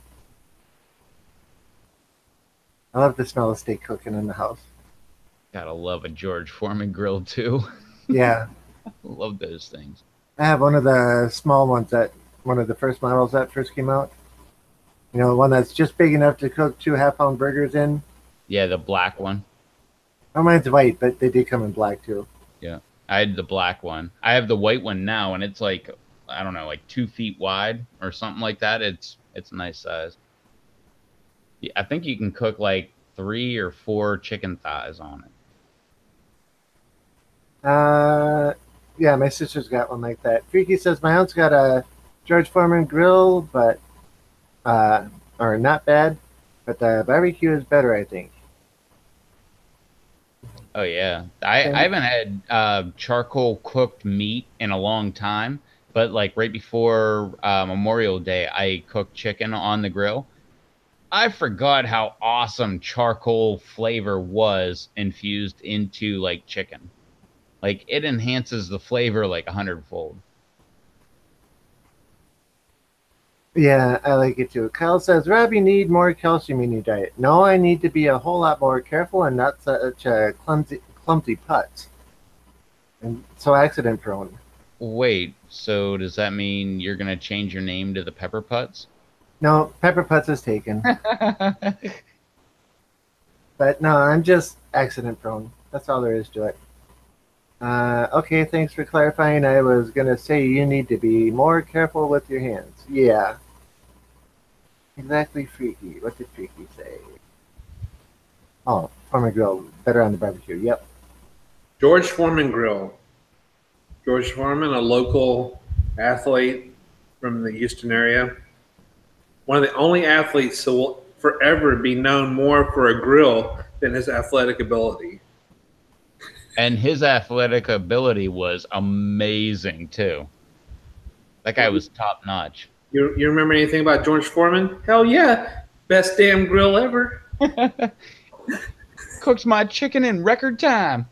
I love the smell of steak cooking in the house. Gotta love a George Foreman grill too. Yeah, Love those things. I have one of the small ones that one of the first models that first came out. You know, one that's just big enough to cook 2 half-pound burgers in. Yeah, the black one. Oh, mine's white, but they did come in black too. Yeah. I had the black one. I have the white one now, and it's like, I don't know, like 2 feet wide or something like that. It's a nice size. Yeah, I think you can cook like 3 or 4 chicken thighs on it. Uh, yeah, my sister's got one like that. Freaky says my aunt's got a George Foreman grill, but or not bad, but the barbecue is better, I think. Oh yeah, I haven't had charcoal cooked meat in a long time, but like right before Memorial Day, I cooked chicken on the grill. I forgot how awesome charcoal flavor was infused into like chicken. Like it enhances the flavor like 100-fold. Yeah, I like it too. Kyle says, Rob, you need more calcium in your diet. No, I need to be a whole lot more careful and not such a clumsy putz. And so accident prone. Wait, so does that mean you're gonna change your name to the Pepper Putts? No, pepper putz is taken. But no, I'm just accident prone. That's all there is to it. Okay, thanks for clarifying. I was going to say you need to be more careful with your hands. Yeah. Exactly, Freaky. What did Freaky say? Oh, Foreman grill. Better on the barbecue. Yep. George Foreman Grill. George Foreman, a local athlete from the Houston area. One of the only athletes who will forever be known more for a grill than his athletic ability. And his athletic ability was amazing too. That guy was top notch. You remember anything about George Foreman? Hell yeah. Best damn grill ever. Cooks my chicken in record time.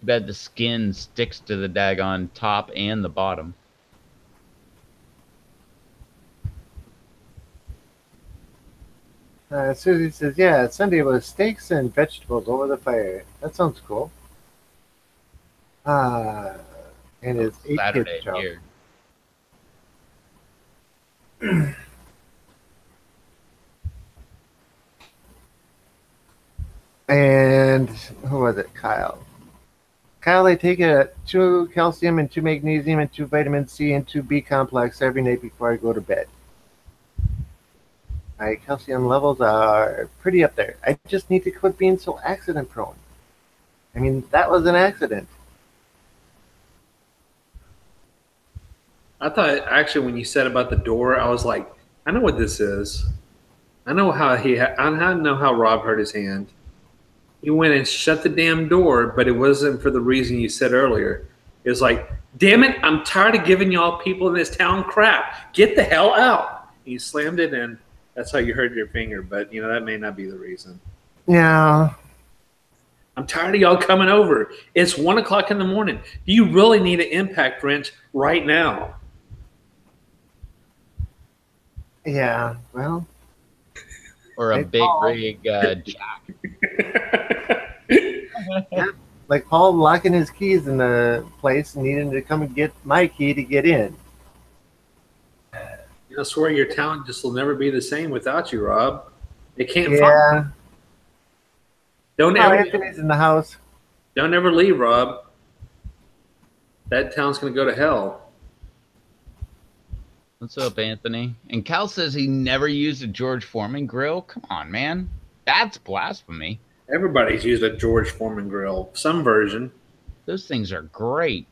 Bet the skin sticks to the daggone top and the bottom. Susie says, yeah, Sunday was steaks and vegetables over the fire. That sounds cool. And his 8 Saturday kids job. here. And who was it? Kyle. Kyle, I take 2 calcium and 2 magnesium and 2 vitamin C and 2 B complex every night before I go to bed. My calcium levels are pretty up there. I just need to quit being so accident prone. I mean, that was an accident. I thought actually when you said about the door, I was like, I know what this is. I know how I know how Rob hurt his hand. He went and shut the damn door, but it wasn't for the reason you said earlier. It was like, damn it, I'm tired of giving y'all people in this town crap. Get the hell out. He slammed it in. That's how you hurt your finger, but you know that may not be the reason. Yeah. I'm tired of y'all coming over. It's 1 o'clock in the morning. Do you really need an impact wrench right now? Yeah. Well. Or a Like big Paul. rig jack. Yeah, like Paul locking his keys in the place and needing to come and get my key to get in. I swear your talent just will never be the same without you, Rob. It can't. Yeah. Don't Oh, ever, Anthony's in the house. don't ever leave, Rob. That town's gonna go to hell. What's up, Anthony? And Cal says he never used a George Foreman grill. Come on, man. That's blasphemy. Everybody's used a George Foreman grill, some version. Those things are great.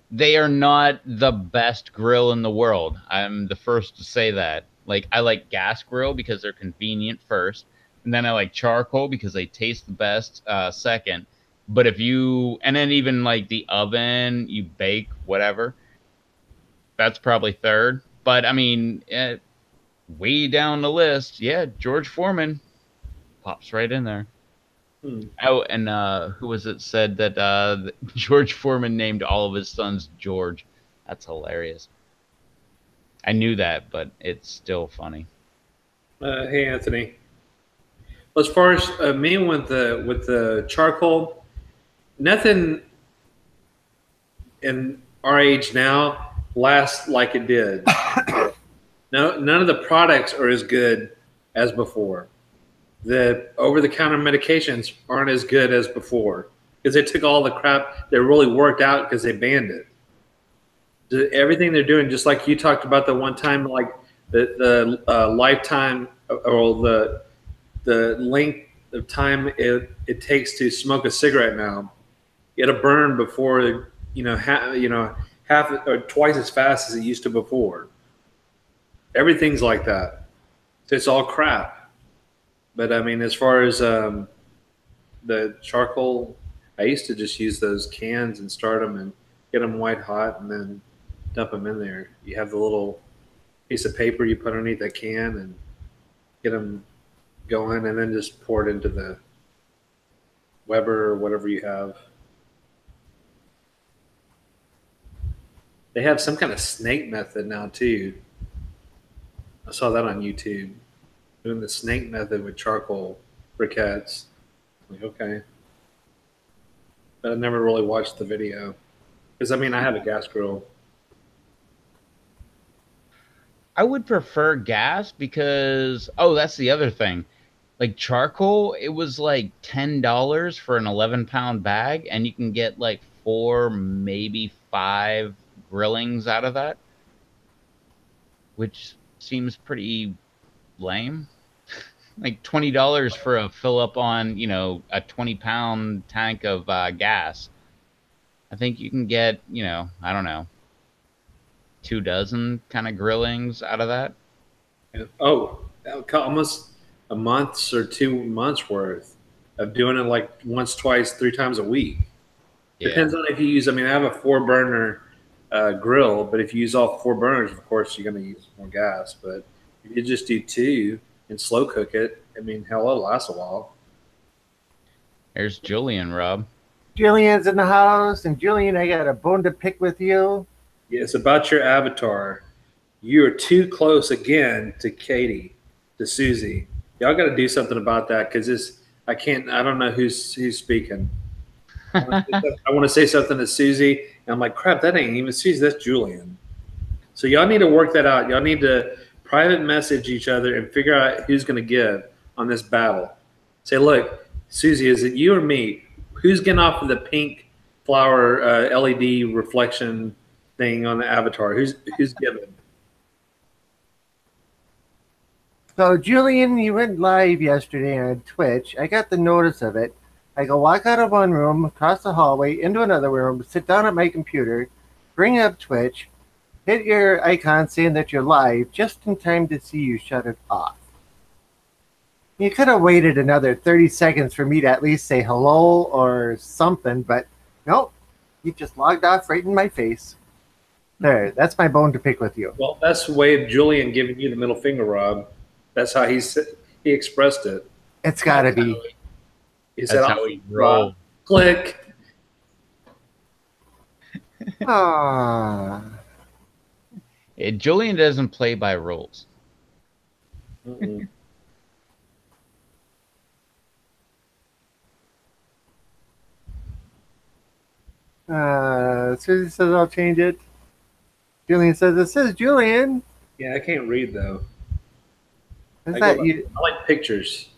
They are not the best grill in the world. I'm the first to say that. Like, I like gas grill because they're convenient first. And then I like charcoal because they taste the best second. But and then even like the oven, you bake, whatever. That's probably third. But I mean, way down the list, yeah, George Foreman pops right in there. Oh, and who was it said that George Foreman named all of his sons George? That's hilarious. I knew that, but it's still funny. Hey, Anthony. As far as me with the charcoal, nothing in our age now lasts like it did. No, none of the products are as good as before. The over-the-counter medications aren't as good as before because they took all the crap that really worked out because they banned it. Everything they're doing, just like you talked about the one time, like the lifetime or the length of time it takes to smoke a cigarette now. You got to burn before half or twice as fast as it used to before. Everything's like that. So it's all crap. But I mean, as far as the charcoal, I used to just use those cans and start them and get them white hot and then dump them in there. You have the little piece of paper you put underneath that can and get them going, and then just pour it into the Weber or whatever you have. They have some kind of snake method now too. I saw that on YouTube. Doing the snake method with charcoal briquettes. Like, okay. But I never really watched the video. Because, I mean, I have a gas grill. I would prefer gas because that's the other thing. Like charcoal, it was like $10 for an 11-pound bag, and you can get like 4, maybe 5 grillings out of that, which seems pretty lame. Like $20 for a fill up on, a 20-pound tank of gas. I think you can get, I don't know, 2 dozen kind of grillings out of that. Oh, almost a month's or 2 months worth of doing it like once, twice, 3 times a week. Yeah. Depends on if you use, I mean, I have a 4 burner grill, but if you use all 4 burners, of course, you're going to use more gas. But if you just do 2 and slow cook it, I mean, hell, it'll last a while. There's Julian, Rob. Julian's in the house, and Julian, I got a bone to pick with you. Yeah, it's about your avatar. You are too close again to Katie, to Susie. Y'all got to do something about that because this, I can't, I don't know who's speaking. I want to say something to Susie, and I'm like, crap, that ain't even Susie, that's Julian. So y'all need to work that out. Y'all need to private message each other and figure out who's going to give on this battle. Say, look, Susie, is it you or me? Who's getting off of the pink flower LED reflection thing on the avatar? Who's giving? So, Julian, you went live yesterday on Twitch. I got the notice of it. I go walk out of one room, across the hallway, into another room, sit down at my computer, bring up Twitch, hit your icon saying that you're live, just in time to see you shut it off. You could have waited another 30 seconds for me to at least say hello or something, but nope. You just logged off right in my face. There, that's my bone to pick with you. Well, that's the way of Julian giving you the middle finger, Rob. That's how he expressed it. It's got to be. He said, That's how we roll. Click. Ah. Julian doesn't play by rules. Mm-mm. Susie says I'll change it. Julian says it says Julian. Yeah, I can't read though. Is I that you? like pictures.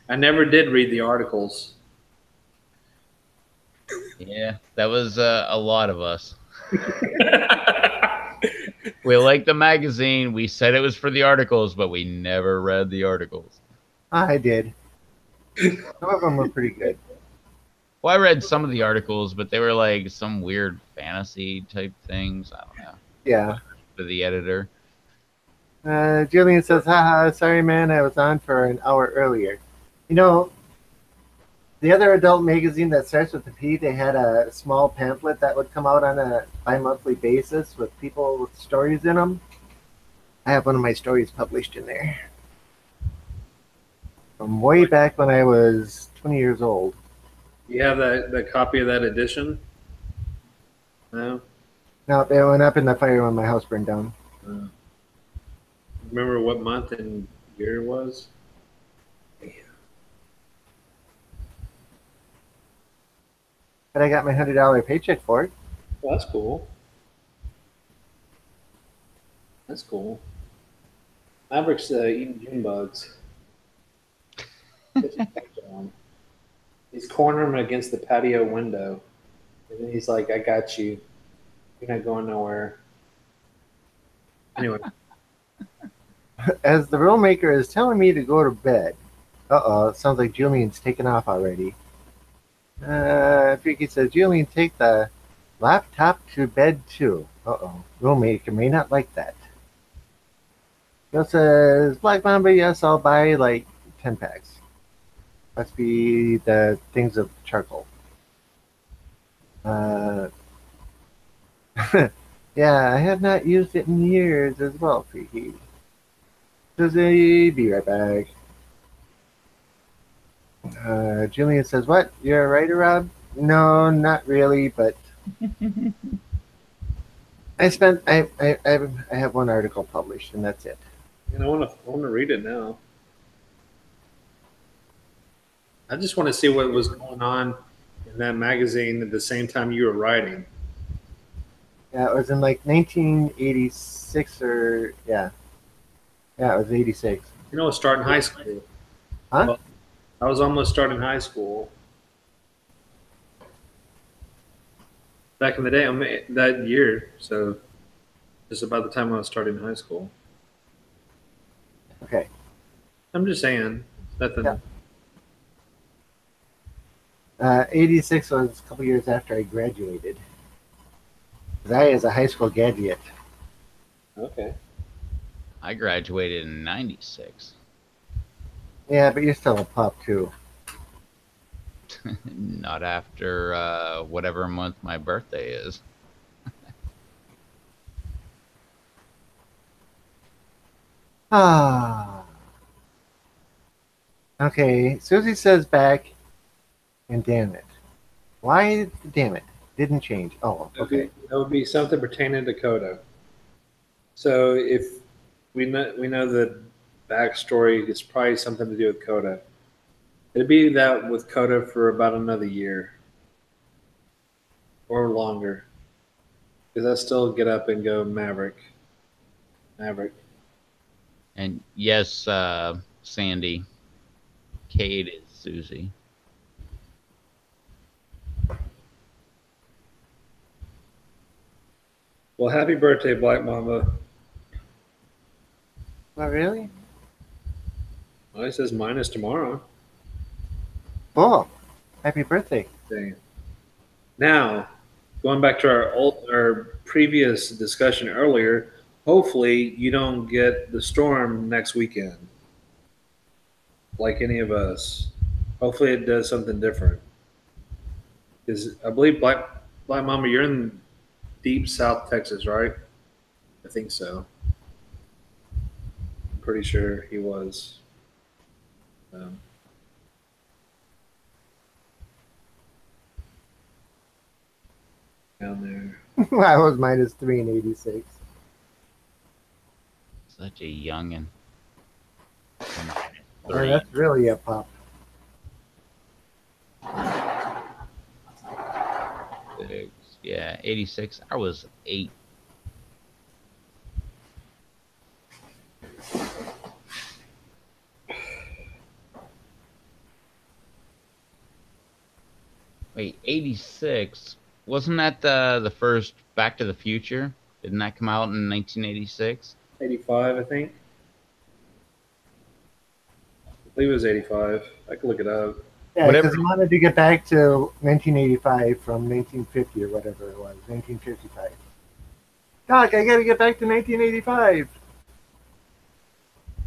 I never did read the articles. Yeah, that was a lot of us. We liked the magazine. We said it was for the articles, but we never read the articles. I did. Some of them were pretty good. Well, I read some of the articles, but they were like some weird fantasy type things. I don't know. Yeah. For the editor. Julian says, haha, sorry, man, I was on for an hour earlier. You know, the other adult magazine that starts with the P, they had a small pamphlet that would come out on a bi-monthly basis with people with stories in them. I have one of my stories published in there. From way back when I was 20 years old. You have the copy of that edition? No? No, they went up in the fire when my house burned down. remember what month and year it was? But I got my $100 paycheck for it. Well, that's cool. That's cool. Maverick's eating June bugs. He's cornering him against the patio window. And then he's like, I got you. You're not going nowhere. Anyway, As the rule maker is telling me to go to bed. Uh-oh, it sounds like Julian's taken off already. Freaky says, Julian, take the laptop to bed too. Uh-oh, rule maker may not like that. Bill says, Black Mamba, yes, I'll buy like 10 packs. Must be the things of charcoal. Uh, yeah, I have not used it in years as well, Freaky. Susie, be right back. Julian says, what? You're a writer, Rob? No, not really, but I have one article published, and that's it. and I want to read it now. I just want to see what was going on in that magazine at the same time you were writing. Yeah, it was in like 1986 or yeah, it was 86. You know, starting high school. Huh? Well, I was almost starting high school. Back in the day, that year, so just about the time I was starting high school. Okay. I'm just saying, nothing. Yeah. 86 was a couple years after I graduated. 'Cause I was a high school graduate. Okay. I graduated in '96. Yeah, but you're still a pup too. Not after whatever month my birthday is. Ah. Okay, Susie says back, and damn it. Why, damn it, didn't change. Oh, okay. That would be something pertaining to Coda. So if we know the backstory, it's probably something to do with Coda. It'd be that with Coda for about another year or longer, because I still get up and go Maverick. And yes, Sandy, Kate is Susie. Well, happy birthday, Black Mamba. Oh, really? Well, it says mine is tomorrow. Oh, happy birthday. Dang. Now, going back to our previous discussion earlier, hopefully you don't get the storm next weekend, like any of us. Hopefully it does something different. Because I believe Black Mama, you're in deep South Texas, right? I think so. I'm pretty sure he was. Down there. I was -3 in 86. Such a youngin. Oh, that's really a pup. Yeah, 86. I was 8. Wait, 86? Wasn't that the first Back to the Future? Didn't that come out in 1986? 85, I think. I believe it was 85. I could look it up. Yeah, Whatever. because he wanted to get back to 1985 from 1950 or whatever it was, 1955. Doc, I got to get back to 1985.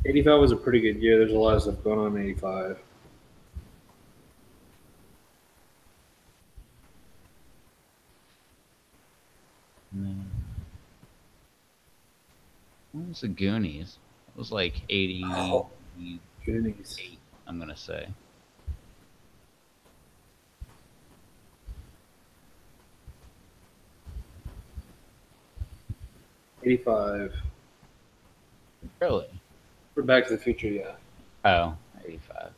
85 was a pretty good year. There's a lot of stuff going on in 85. What was the Goonies? It was like 88, Oh, Goonies. I'm going to say. '85. Really? For Back to the Future, yeah. Oh, 85.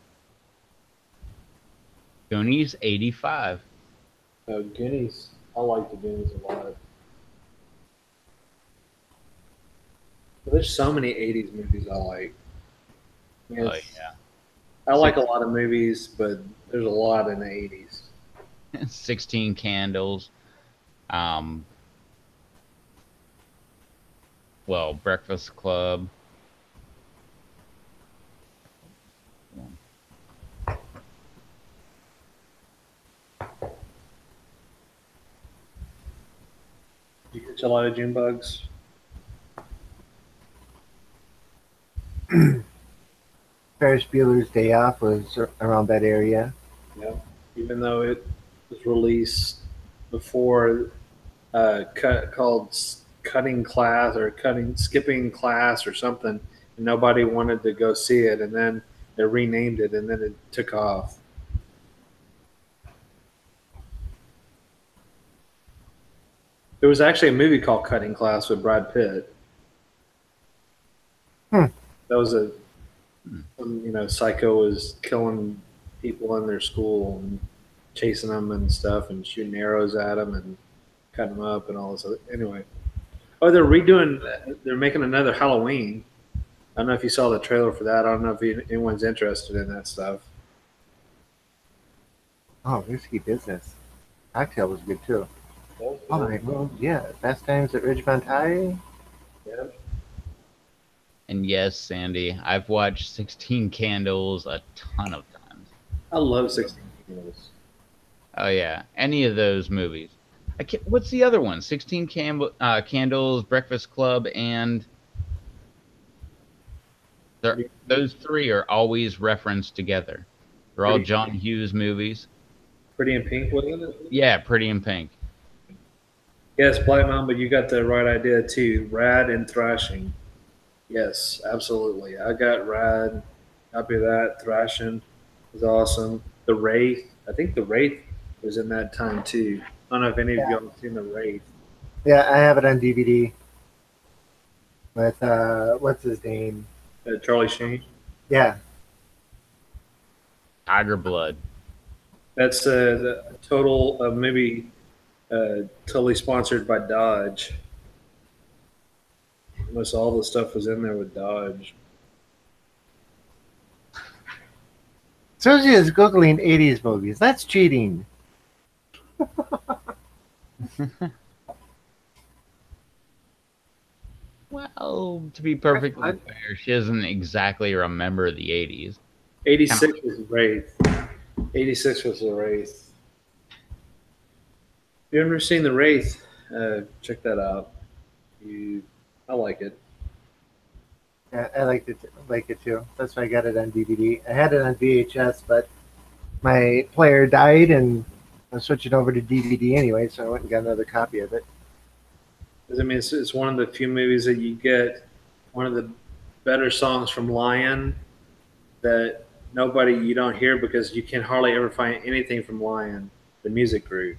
Goonies, 85. Goonies. I like the Goonies a lot. But there's so many '80s movies I like. Oh, Yes, yeah. I like a lot of movies, but there's a lot in the '80s. 16 Candles. Um, well, Breakfast Club. You catch a lot of June bugs. Ferris Bueller's Day Off was around that area. Yeah, even though it was released before called cutting class or cutting skipping class or something, and nobody wanted to go see it, and then they renamed it, and then it took off. There was actually a movie called Cutting Class with Brad Pitt. Hmm. That was a Hmm. psycho was killing people in their school and chasing them and stuff and shooting arrows at them and cutting them up and all this other. Anyway, oh, they're making another Halloween. I don't know if you saw the trailer for that. I don't know if anyone's interested in that stuff. Oh, Risky Business. Cocktail was good too. Oh, All right, well, yeah. Fast Times at Ridgemont High. yeah. And yes, Sandy, I've watched 16 Candles a ton of times. I love 16 Candles. Oh, yeah. Any of those movies. What's the other one? 16 Candles, Breakfast Club, and those three are always referenced together. They're all John Hughes movies. Pretty in Pink, wasn't it? Yeah, Pretty in Pink. Yes, Black Mamba, you got the right idea too. Rad and Thrashing. Yes, absolutely. I got Rad. Copy of that. Thrashing was awesome. The Wraith. I think The Wraith was in that time too. I don't know if any of y'all have seen The Wraith. Yeah, I have it on DVD. With what's his name? Charlie Sheen. Yeah. Tiger Blood. That's the total maybe totally sponsored by Dodge. Almost all the stuff was in there with Dodge. Susie is Googling 80s movies. That's cheating. Well, to be perfectly fair, she doesn't exactly remember the 80s. 86 was the Wraith. 86 was the Wraith. If you've ever seen the Wraith, check that out. I like it. Yeah, I like it too. That's why I got it on DVD. I had it on VHS, but my player died, and I'm switching over to DVD anyway, so I went and got another copy of it. I mean, it's one of the few movies that you get one of the better songs from Lion that you don't hear because you can hardly ever find anything from Lion, the music group.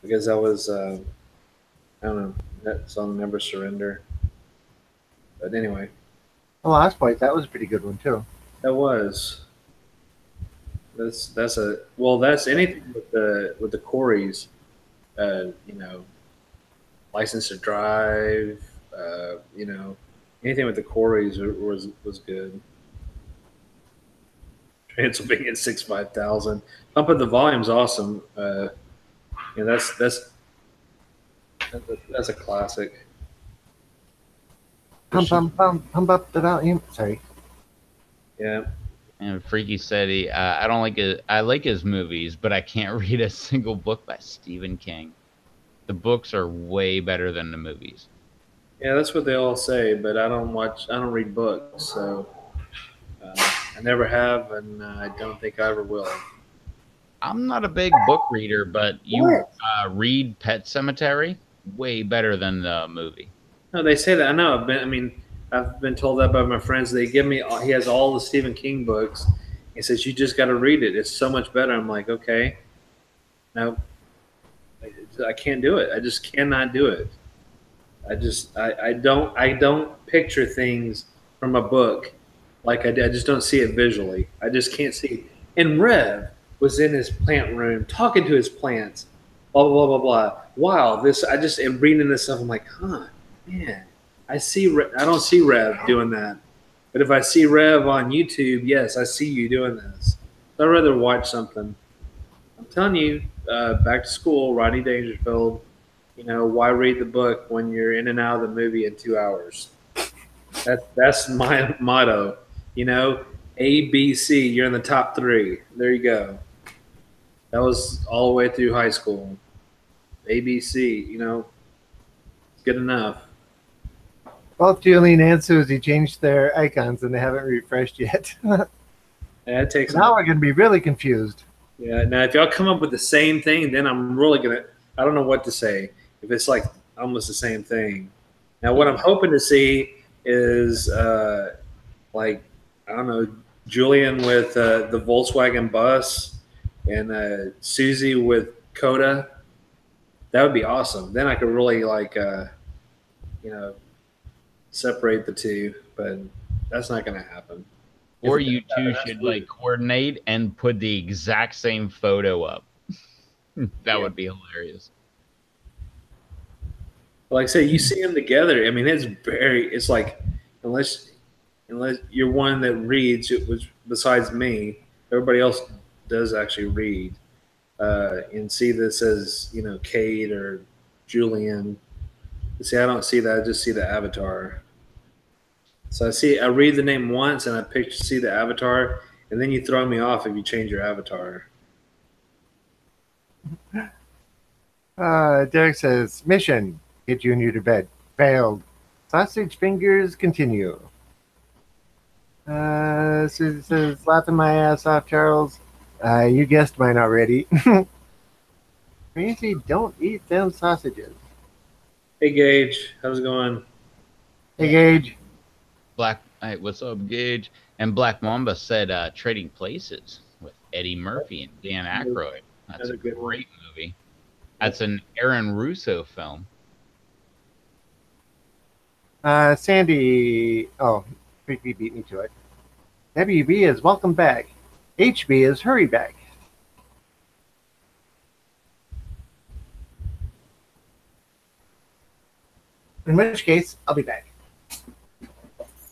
Because that was, I don't know, that song Never Surrender. But anyway. The Lost Boys, that was a pretty good one too. That was. That's anything with the Coreys, License to Drive, anything with the Coreys was good. Transylvania 65000. Pump Up the Volume's awesome. That's a classic. Pump up the volume. Sorry. Yeah. And Freaky said I don't like it. I like his movies, but I can't read a single book by Stephen King. The books are way better than the movies. Yeah, that's what they all say, but I don't read books, so I never have, and I don't think I ever will. I'm not a big book reader, but you read Pet Cemetery way better than the movie. No, they say that. I know. I've been told that by my friends. He has all the Stephen King books. He says you just got to read it. It's so much better. I'm like, okay, no, I can't do it. I just cannot do it. I don't picture things from a book like I just don't see it visually. I just can't see. And Rev was in his plant room talking to his plants, blah blah blah blah blah. Wow, this I just am reading this stuff. I'm like, huh, man, I don't see Rev doing that. But if I see Rev on YouTube, yes, I see you doing this. So I'd rather watch something. I'm telling you, back to school, Rodney Dangerfield. Why read the book when you're in and out of the movie in 2 hours? That's my motto. You know, A, B, C. You're in the top three. There you go. That was all the way through high school. A, B, C. Good enough. Both Julian and Susie changed their icons and they haven't refreshed yet. Yeah, it takes. Now we're going to be really confused. Yeah. Now, if y'all come up with the same thing, then I'm really gonna. I don't know what to say. If it's like almost the same thing. Now, what I'm hoping to see is like I don't know, Julian with the Volkswagen bus and Susie with Coda. That would be awesome. Then I could really you know separate the two, but that's not going to happen. Or you two should like coordinate and put the exact same photo up. That would be hilarious. Like I say, you see them together. I mean, it's like unless you're one that reads, it was besides me, everybody else does actually read and see this as Kate or Julian. See, I don't see that. I just see the avatar. So I read the name once and I see the avatar, and then you throw me off if you change your avatar. Derek says, mission, get Junior to bed. Failed. Sausage fingers continue. Susie says, laughing my ass off, Charles. You guessed mine already. Crazy, don't eat them sausages. Hey, Gage. How's it going? Hey, Gage. Hey, what's up, Gage? And Black Mamba said Trading Places with Eddie Murphy and Dan Aykroyd. That's a great movie. That's an Aaron Russo film. Sandy. Oh, Freaky beat me to it. WB is welcome back. HB is hurry back. In which case, I'll be back.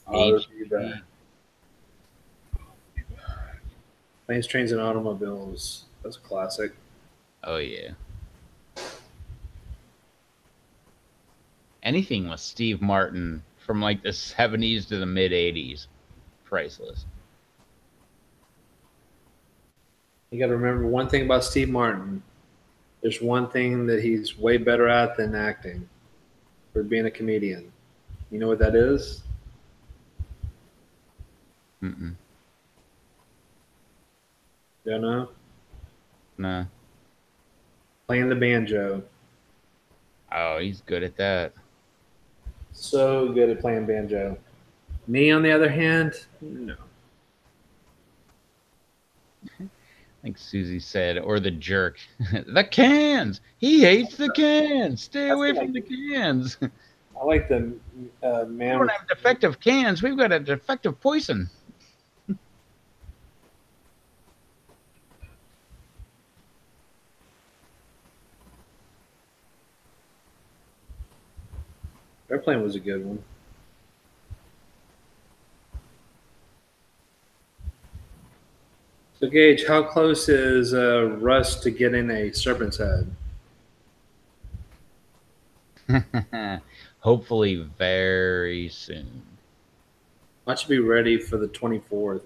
I'll be back. Planes, Trains, and Automobiles. That's a classic. Oh, yeah. Anything with Steve Martin from like the 70s to the mid 80s. Priceless. You got to remember one thing about Steve Martin. There's one thing that he's way better at than acting, for being a comedian. You know what that is? Mm-mm. Don't know? Nah. Playing the banjo. Oh, he's good at that. So good at playing banjo. Me, on the other hand, no. I think Susie said, or the jerk. The cans! He hates the cans! Stay away from the cans! I like the We man. don't have defective cans. We've got a defective poison. Airplane was a good one. So, Gage, how close is Russ to getting a serpent's head? Hopefully very soon. I should be ready for the 24th.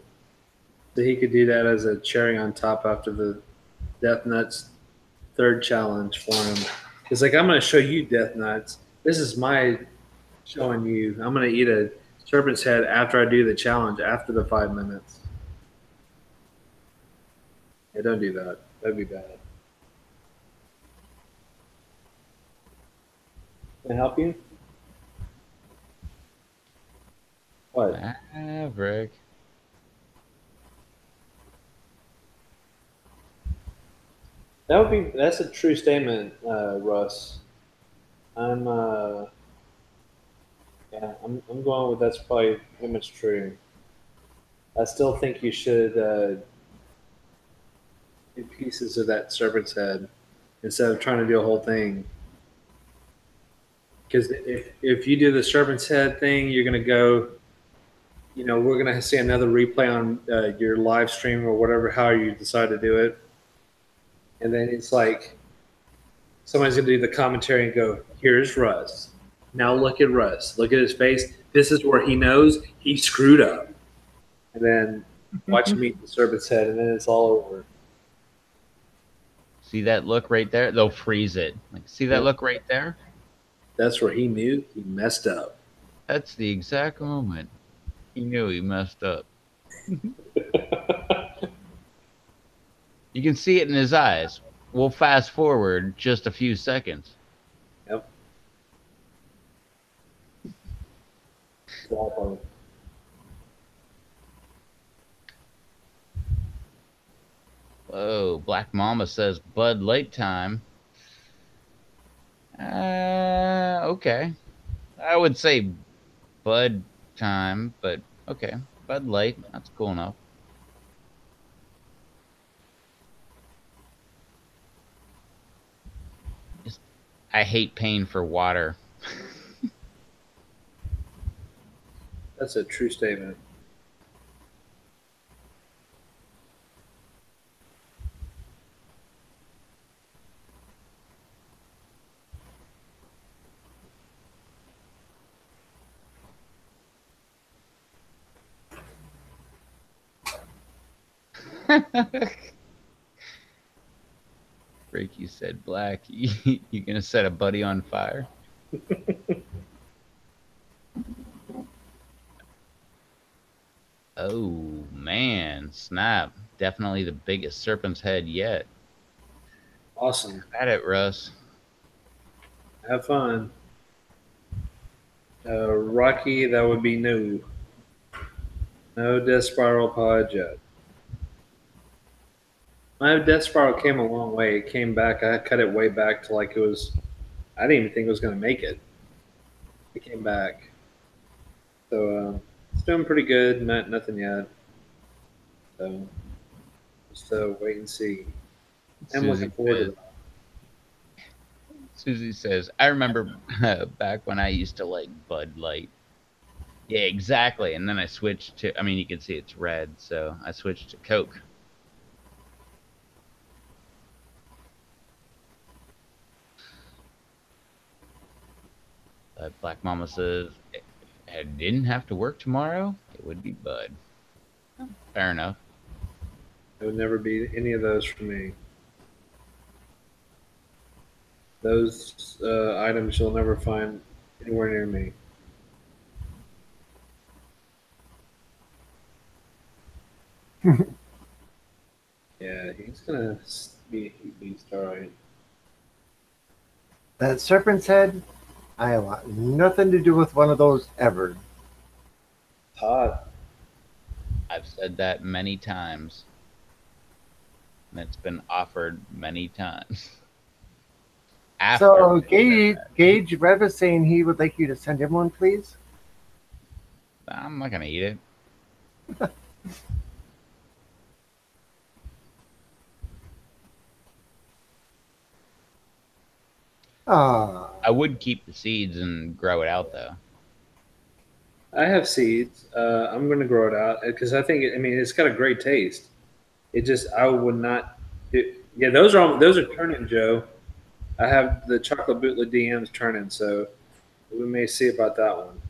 So he could do that as a cherry on top after the Death Nuts third challenge for him. He's like, I'm going to show you Death Nuts. This is my showing you. I'm going to eat a serpent's head after I do the challenge after the 5 minutes. Yeah, don't do that. That'd be bad. Can I help you? What? Maverick. That's a true statement, Russ. I'm Yeah, I'm going with that's probably pretty much true. I still think you should do pieces of that serpent's head instead of trying to do a whole thing. Because if you do the serpent's head thing, you're going to go. We're going to see another replay on your live stream or whatever, how you decide to do it, and then it's like somebody's going to do the commentary and go, "Here's Russ. Now look at Russ. Look at his face. This is where he knows he screwed up." And then watch him eat the serpent's head, and then it's all over. See that look right there? They'll freeze it. Like, see that look right there? That's where he knew he messed up. That's the exact moment he knew he messed up. You can see it in his eyes. We'll fast forward just a few seconds. Yep. Exactly. Whoa, Black Mama says Bud Light time. Okay. I would say Bud time, but okay. Bud Light, that's cool enough. I hate paying for water. That's a true statement. Ricky said, Black, you gonna set a buddy on fire? Oh, man. Snap. Definitely the biggest serpent's head yet. Awesome. At it, Russ. Have fun. Rocky, that would be new. No Death Spiral pod yet. My Death Spiral came a long way. It came back. I cut it way back to like it was. I didn't even think it was going to make it. It came back. So it's doing pretty good. Nothing yet. So just wait and see. I'm looking forward to that. Susie says, I remember back when I used to like Bud Light. Yeah, exactly. And then I switched to, I mean, you can see it's red, so I switched to Coke. Black Mama says, if I didn't have to work tomorrow, it would be Bud. Fair enough. It would never be any of those for me. Those items you'll never find anywhere near me. Yeah, he's gonna be a heat beast, all right. That serpent's head, I want nothing to do with one of those ever. Todd. I've said that many times. And it's been offered many times. So Gage Rev is saying he would like you to send him one, please. I'm not gonna eat it. I would keep the seeds and grow it out, though. I have seeds. I'm going to grow it out because I think it's got a great taste. It just I would not. Yeah, those are turning, Joe. I have the chocolate bootleg DMs turning, so we may see about that one.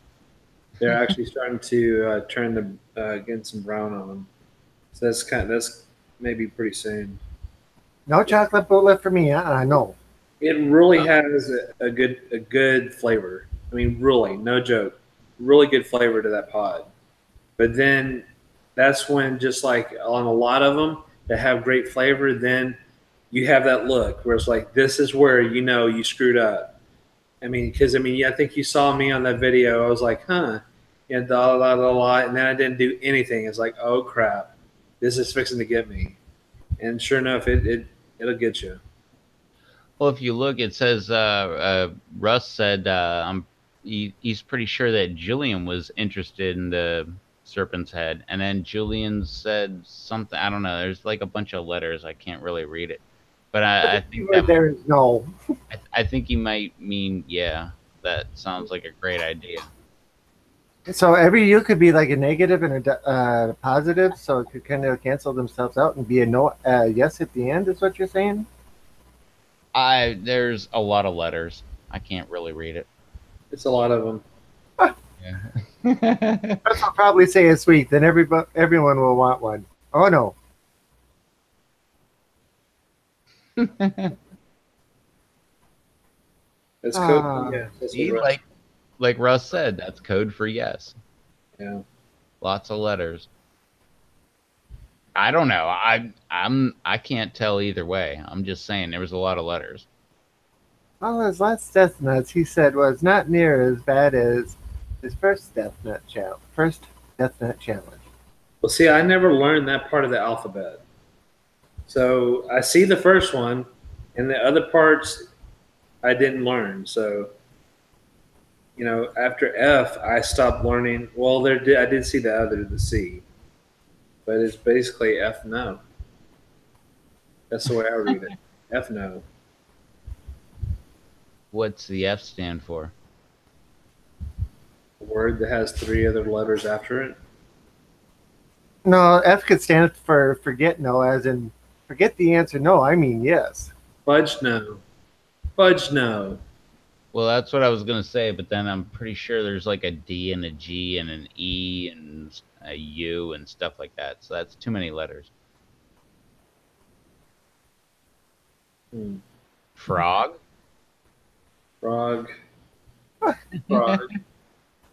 They're actually starting to turn getting some brown on them. So that's maybe pretty soon. No chocolate bootleg for me. No. It really has a good flavor. I mean, really, no joke, really good flavor to that pod. But then that's when, just like on a lot of them that have great flavor, then you have that look where it's like, this is where you screwed up. I mean, because I think you saw me on that video. I was like, huh, yeah, da da da da, and then I didn't do anything. It's like, oh crap, this is fixing to get me. And sure enough, it'll get you. Well, if you look, it says Russ said I'm he's pretty sure that Julian was interested in the serpent's head, and then Julian said something. I don't know. There's like a bunch of letters. I can't really read it, but But I the think keyword there is no. I think he might mean yeah. That sounds like a great idea. So every U could be like a negative and a positive, so it could kind of cancel themselves out and be a no, yes at the end. Is what you're saying? There's a lot of letters. I can't really read it. It's a lot of them. Yeah. Chris will probably say it's sweet. Then everyone will want one. Oh no! It's code. Ah. Yeah, that's See, what Russ- like Russ said, that's code for yes. yeah. Lots of letters. I don't know. I can't tell either way. I'm just saying there was a lot of letters. Well, his last Death Nuts, he said, was not near as bad as his first Death Nut challenge. First Death Nut challenge. Well, see, I never learned that part of the alphabet. So I see the first one, and the other parts I didn't learn. So, after F, I stopped learning. Well, I did see the C, but it's basically F no. That's the way I read it. F no. What's the F stand for? A word that has three other letters after it. No, F could stand for forget no, as in forget the answer no. I mean yes. Fudge no. Fudge no. Well, that's what I was gonna say, but then I'm pretty sure there's like a D and a G and an E and a U and stuff like that. So that's too many letters. Frog? Frog. Frog.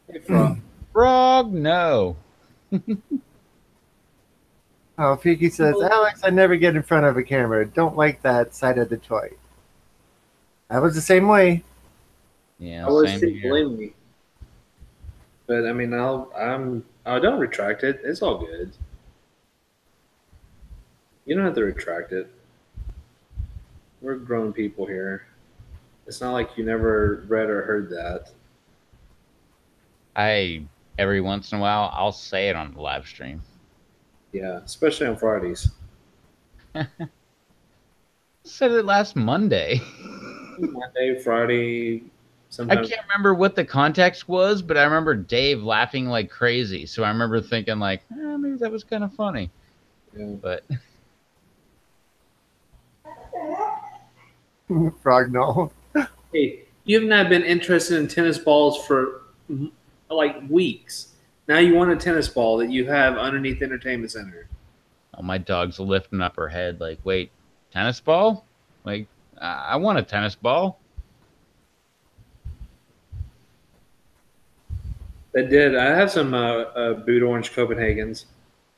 Hey, frog. Frog? No. Oh, Fiki says, Alex, I never get in front of a camera. Don't like that side of the toy. I was the same way. Yeah, I was same too, here. blame me. But I mean, I don't retract it. It's all good. You don't have to retract it. We're grown people here. It's not like you never read or heard that. Every once in a while I'll say it on the live stream. Yeah, especially on Fridays. Said it last Monday. Monday, Friday, I sometimes. can't remember what the context was, but I remember Dave laughing like crazy. So I remember thinking like, maybe that was kind of funny. Yeah. But Frog no. Hey, you've not been interested in tennis balls for like weeks. Now you want a tennis ball that you have underneath the entertainment center. oh, my dog's lifting up her head like, wait, tennis ball? Like, I want a tennis ball. They did. I have some boot orange Copenhagen's.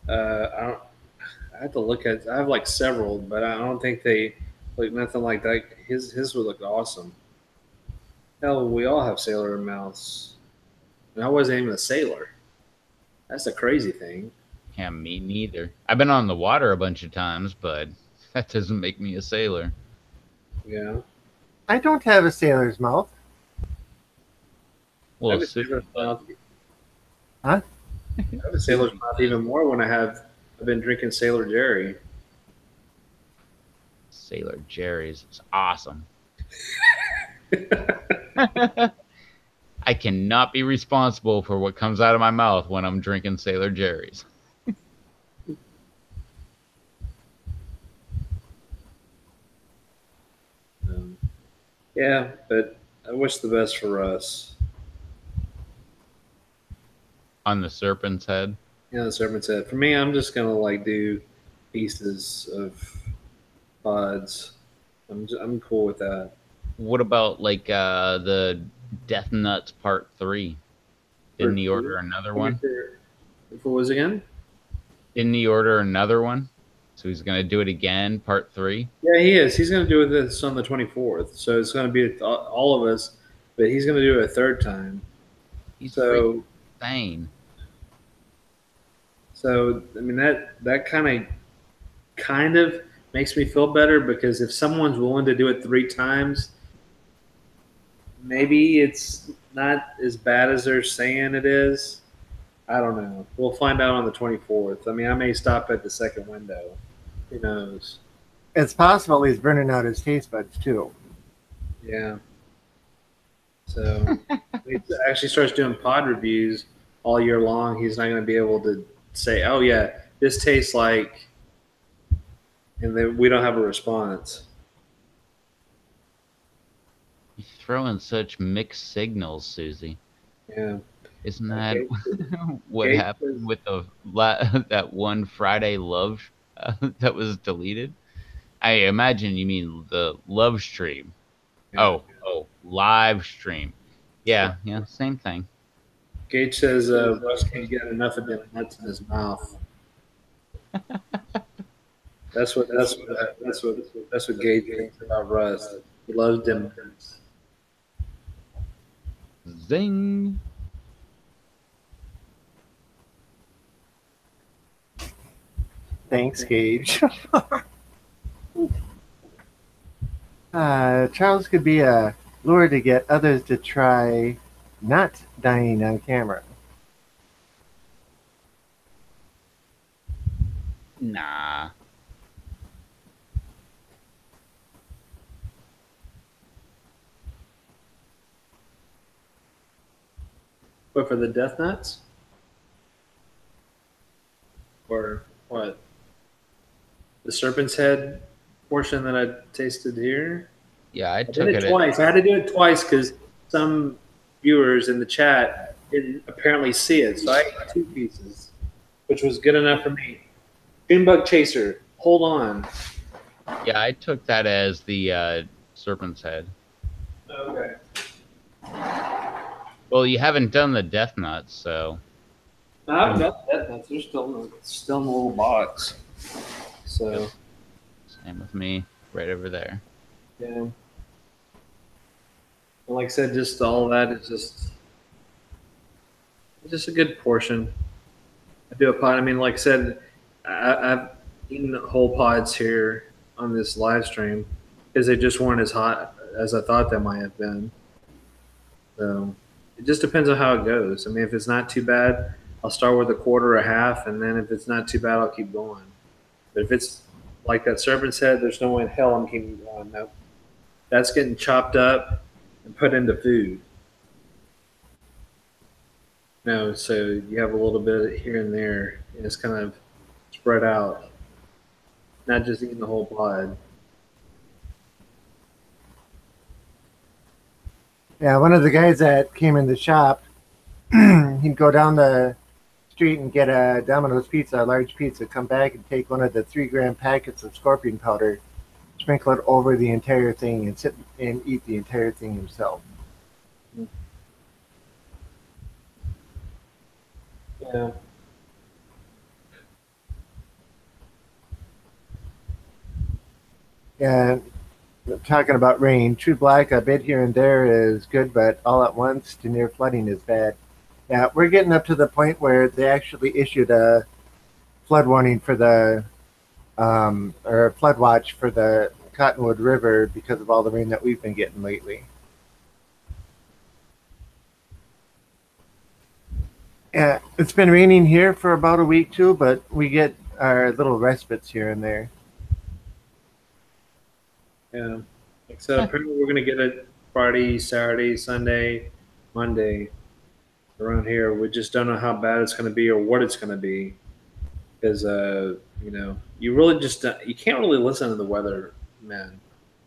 I don't. I have to look at. I have like several, but I don't think they look nothing like that. His would look awesome. Hell, we all have sailor mouths, and I wasn't even a sailor. That's the crazy thing. Yeah, me neither. I've been on the water a bunch of times, but that doesn't make me a sailor. Yeah. I don't have a sailor's mouth. I Well, have a sailor's mouth. Huh? I have a sailor's mouth even more when I've been drinking Sailor Jerry. Sailor Jerry's is awesome. I cannot be responsible for what comes out of my mouth when I'm drinking Sailor Jerry's. Yeah, but I wish the best for us. On the serpent's head. Yeah, the serpent said. For me, I'm just gonna like do pieces of pods. I'm cool with that. What about like the Death Nuts Part 3? Didn't he order another one? If it was again? Didn't he order another one? So he's gonna do it again, Part 3. Yeah, he is. He's gonna do this on the 24th. So it's gonna be all of us, but he's gonna do it a third time. He's So insane. So I mean that kind of makes me feel better because if someone's willing to do it 3 times, maybe it's not as bad as they're saying it is. I don't know. We'll find out on the 24th. I mean, I may stop at the second window. Who knows? It's possible he's burning out his taste buds too. Yeah. So he actually starts doing pod reviews all year long. He's not going to be able to say, "Oh yeah, this tastes like," and then we don't have a response. You throw in such mixed signals, Susie. Yeah. Isn't that what Gage happened with that one Friday love that was deleted? I imagine you mean the love stream. Yeah. Oh, live stream. Yeah, same thing. Gage says Russ can't get enough of them nuts in his mouth. That's what Gage thinks about Russ. He loves them nuts. Zing. Thanks, Gage. Charles could be a lure to get others to try not dying on camera. Nah. What, for the death nuts? Or what? The serpent's head portion that I tasted here? Yeah, I I took did it it. twice. I had to do it twice because some viewers in the chat didn't apparently see it. So I ate 2 pieces, which was good enough for me. Junebug Chaser, hold on. Yeah, I took that as the serpent's head. Okay. Well, you haven't done the death nuts, so No, I haven't got death nuts. They're still in the little box. So, same with me, right over there. yeah. And like I said, just all of that is just a good portion. I do a pod. I mean, like I said, I've eaten whole pods here on this live stream because they just weren't as hot as I thought they might have been. So it just depends on how it goes. I mean, if it's not too bad, I'll start with a quarter or a half, and then if it's not too bad, I'll keep going. But if it's like that serpent's head, there's no way in hell I'm keeping going. No, that's getting chopped up and put into food. No, so you have a little bit here and there, and it's kind of spread out, not just eating the whole pod. Yeah, one of the guys that came in the shop, he'd go down the street and get a Domino's pizza, a large pizza, come back and take one of the 3-gram packets of scorpion powder, sprinkle it over the entire thing, and sit and eat the entire thing himself. Yeah. And talking about rain, True Black, a bit here and there is good, but all at once to near flooding is bad. Yeah, we're getting up to the point where they actually issued a flood warning for the, or a flood watch for the Cottonwood River because of all the rain that we've been getting lately. Yeah, it's been raining here for about a week too, but we get our little respites here and there. Yeah. Like I said, apparently we're going to get it Friday, Saturday, Sunday, Monday around here. We just don't know how bad it's going to be or what it's going to be. Because, you really just you can't really listen to the weather men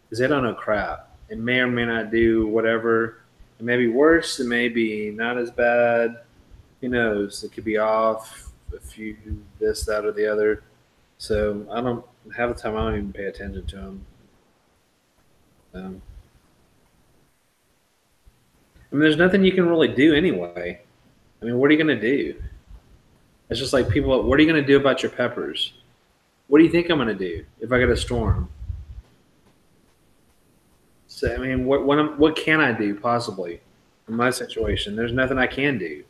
because they don't know crap. It may or may not do whatever. It may be worse. It may be not as bad. Who knows? It could be off a few this, that, or the other. So I don't half the time I don't even pay attention to them. I mean, there's nothing you can really do anyway. I mean, what are you going to do? It's just like people, what are you going to do about your peppers? What do you think I'm going to do if I get a storm? So, I mean, what can I do possibly in my situation? There's nothing I can do.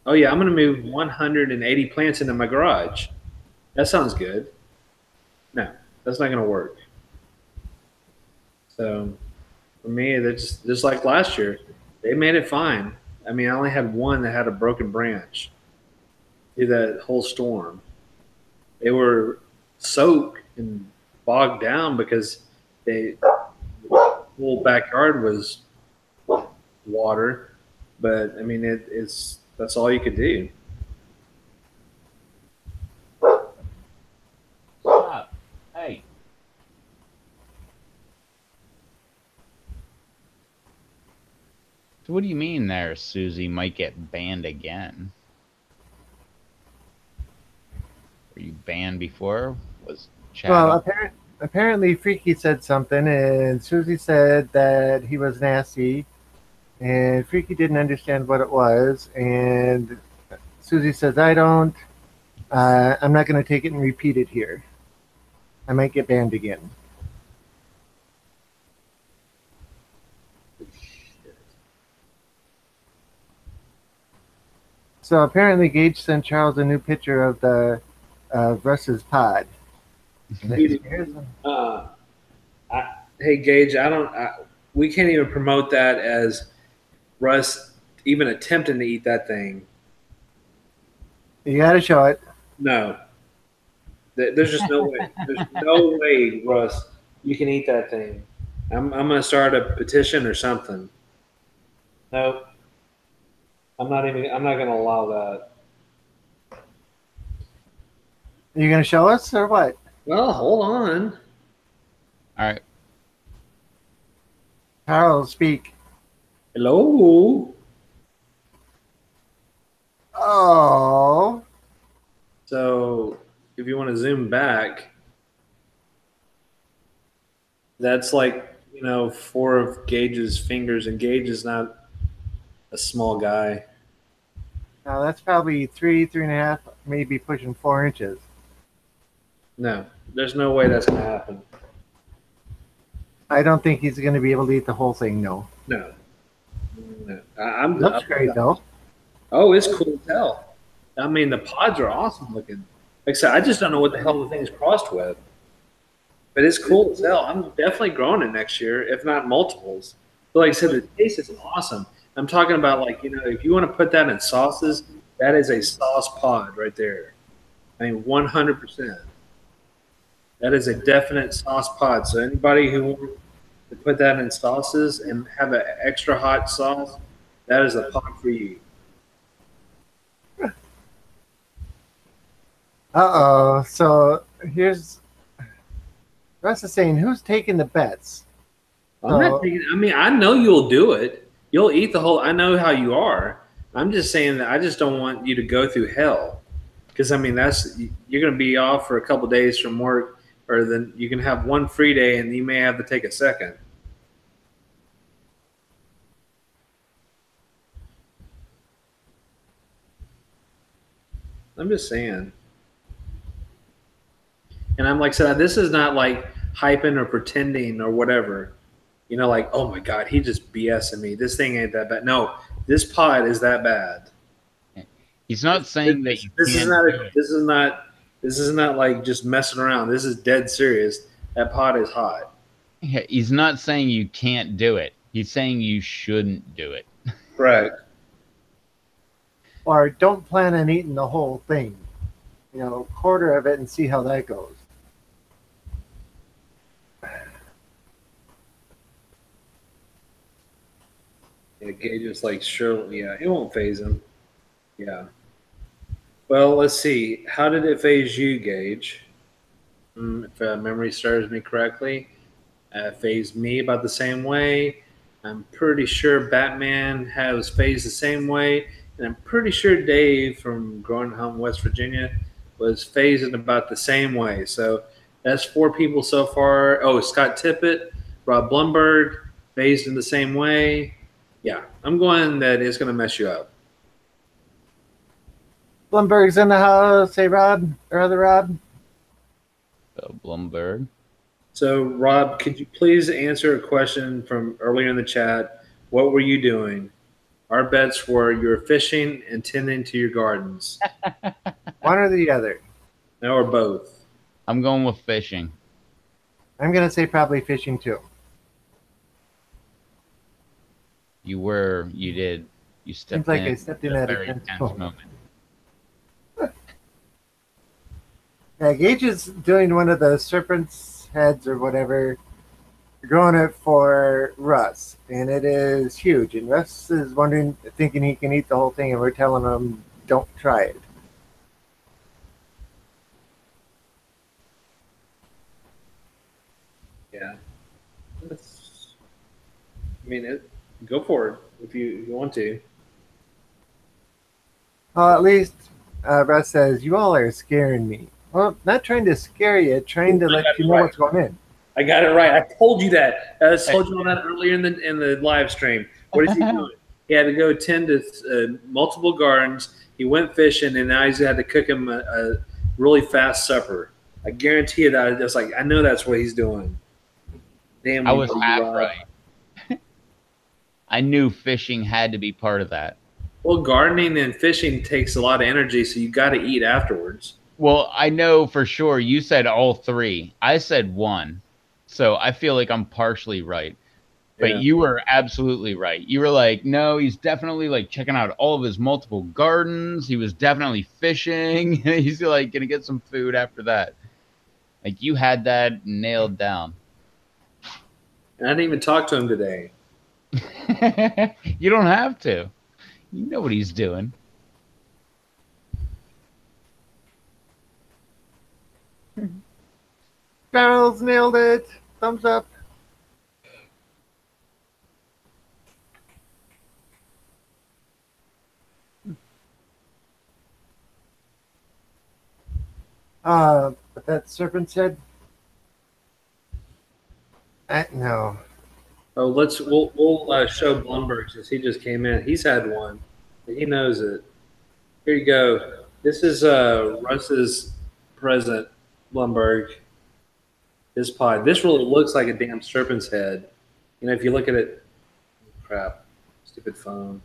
Oh, yeah, I'm going to move 180 plants into my garage. That sounds good. No, that's not going to work. So, For me, that's just like last year. They made it fine. I mean, I only had one that had a broken branch through that whole storm. They were soaked and bogged down because the whole backyard was water. But I mean, it's that's all you could do. Stop. Hey. So what do you mean there, Susie might get banned again? Were you banned before? Was chat Well, on? apparently Freaky said something, and Susie said that he was nasty, and Freaky didn't understand what it was, and Susie says, I don't. I'm not going to take it and repeat it here. I might get banned again. So apparently Gage sent Charles a new picture of the Russ's pod. Uh, hey Gage, we can't even promote that as Russ even attempting to eat that thing. You got to show it. No, there's just no way. There's no way, Russ, you can eat that thing. I'm gonna start a petition or something. No, I'm not even. I'm not gonna allow that. Are you going to show us or what? Well, hold on. All right. Charles, speak. Hello. Oh. So, if you want to zoom back, that's like 4 of Gage's fingers, and Gage is not a small guy. Now that's probably 3.5, maybe pushing 4 inches. No, there's no way that's gonna happen. I don't think he's going to be able to eat the whole thing, no. No, no. I'm. Looks great, though. Oh, it's cool as hell. I mean, the pods are awesome looking. Like I said, I just don't know what the hell the thing is crossed with. But it's cool as hell. I'm definitely growing it next year, if not multiples. But like I said, the taste is awesome. I'm talking about if you want to put that in sauces, that is a sauce pod right there. I mean, 100%. That is a definite sauce pod. So anybody who wants to put that in sauces and have an extra hot sauce, that is a pod for you. Uh-oh. So here's Russ is saying, who's taking the bets? I'm not taking. I mean, I know you'll do it. You'll eat the whole. I know how you are. I'm just saying that I just don't want you to go through hell, because I mean you're going to be off for a couple days from work, or then you can have one free day and you may have to take a second. I'm just saying. And I'm like I said, this is not like hyping or pretending or whatever. Like, oh my God, he just BSing me. This thing ain't that bad. No, this pod is that bad. He's not saying that you This can't is not. do it. This is not like just messing around. This is dead serious. That pod is hot. Yeah, he's not saying you can't do it. He's saying you shouldn't do it. Correct. Or don't plan on eating the whole thing. Quarter of it and see how that goes. Yeah, Gage is like, sure, yeah, it won't phase him. Yeah. Well, let's see. How did it phase you, Gage? If memory serves me correctly, phased me about the same way. I'm pretty sure Batman was phased the same way, and I'm pretty sure Dave from Growing Home, West Virginia, was phased in about the same way. So that's 4 people so far. Oh, Scott Tippett, Rob Blumberg, phased in the same way. Yeah, I'm going that it's going to mess you up. Blumberg's in the house. Hey, Rob, or other Rob. Blumberg. So, Rob, could you please answer a question from earlier in the chat? What were you doing? Our bets were you were fishing and tending to your gardens. One or the other. Now or both. I'm going with fishing. I'm going to say probably fishing too. You Seems stepped like I in stepped at in a at a very tense tense moment. moment. Yeah, Gage is doing one of the serpent's heads or whatever, growing it for Russ, and it is huge. And Russ is wondering, thinking he can eat the whole thing, and we're telling him, don't try it. Yeah. I mean, go for it if you want to. Well, at least Russ says, you all are scaring me. Well, not trying to scare you, trying to I let got you it know right. what's going in. I got it right. I told you that. I told you all that earlier in the live stream. What is he doing? He had to go tend to multiple gardens. He went fishing, and now he's had to cook him a really fast supper. I guarantee you that. It's like I know that's what he's doing. Damn I you, was Buddy half Rob. right. I knew fishing had to be part of that. Well, gardening and fishing takes a lot of energy, so you got to eat afterwards. Well, I know for sure you said all three. I said one. So I feel like I'm partially right. But Yeah. you were absolutely right. You were like, no, he's definitely like checking out all of his multiple gardens. He was definitely fishing. He's like gonna get some food after that. Like you had that nailed down. And I didn't even talk to him today. You don't have to. You know what he's doing. Charles nailed it. Thumbs up. But that serpent's head? No. Oh, we'll show Blumberg since he just came in. He's had one. He knows it. Here you go. This is Russ's present, Blumberg. This pie. This really looks like a damn serpent's head. You know, if you look at it, crap, stupid phone.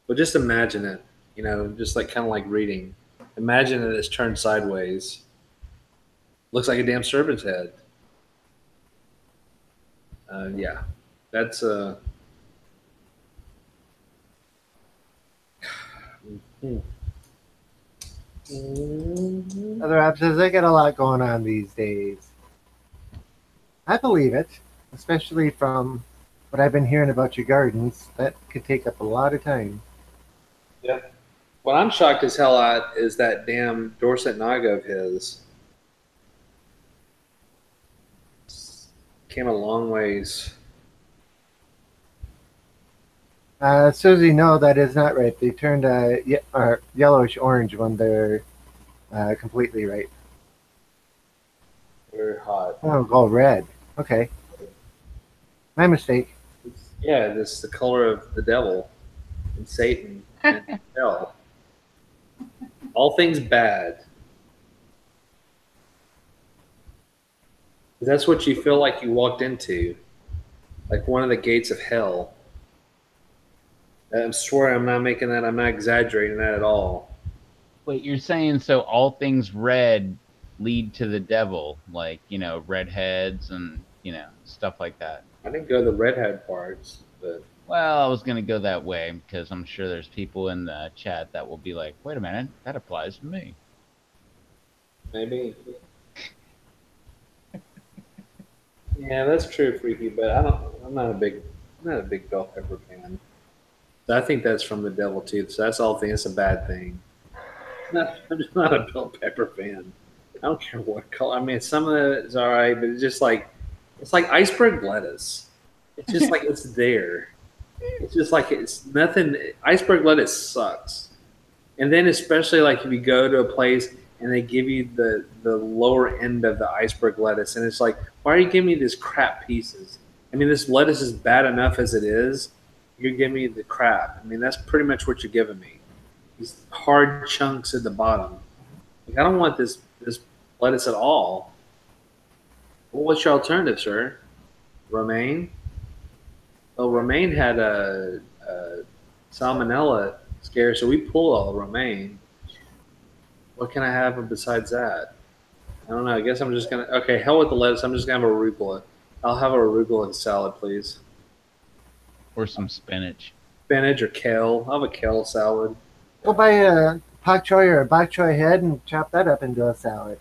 But just imagine it. You know, just like kind of like reading. Imagine it is turned sideways. Looks like a damn serpent's head. Yeah, that's hmm. Other app says, I got a lot going on these days. I believe it, especially from what I've been hearing about your gardens. That could take up a lot of time. Yeah. What I'm shocked as hell at is that damn Dorset Naga of his. Came a long ways. Susie, no, that is not right. They turned yellowish orange when they're completely right. Very hot. Oh, red. Okay. My mistake. Yeah, this is the color of the devil and Satan and hell. All things bad. That's what you feel like you walked into, like one of the gates of hell. I swear I'm not making that. I'm not exaggerating that at all. Wait, you're saying so all things red lead to the devil, like, redheads and, stuff like that. I didn't go the redhead parts, but Well, I was going to go that way because I'm sure there's people in the chat that will be like, wait a minute, that applies to me. maybe. Yeah, that's true, Freaky. But I'm not a big bell pepper fan. So I think that's from the devil too. So that's all. It's a bad thing. I'm just not a bell pepper fan. I don't care what color. I mean, some of it is all right, but it's like iceberg lettuce. It's just like it's there. It's just like it's nothing. Iceberg lettuce sucks. And then especially like if you go to a place and they give you the lower end of the iceberg lettuce, and it's like, why are you giving me these crap pieces? I mean, this lettuce is bad enough as it is. You're giving me the crap. I mean, that's pretty much what you're giving me. These hard chunks at the bottom. Like, I don't want this lettuce at all. Well, what's your alternative, sir? Romaine? Well, Romaine had a salmonella scare, so we pulled all the romaine. What can I have besides that? I don't know. I guess I'm just gonna. Okay, hell with the lettuce. I'm just gonna have arugula. I'll have a arugula salad, please. or some spinach. Spinach or kale. I have a kale salad. Go buy a pak choy or a bok choy head and chop that up into a salad.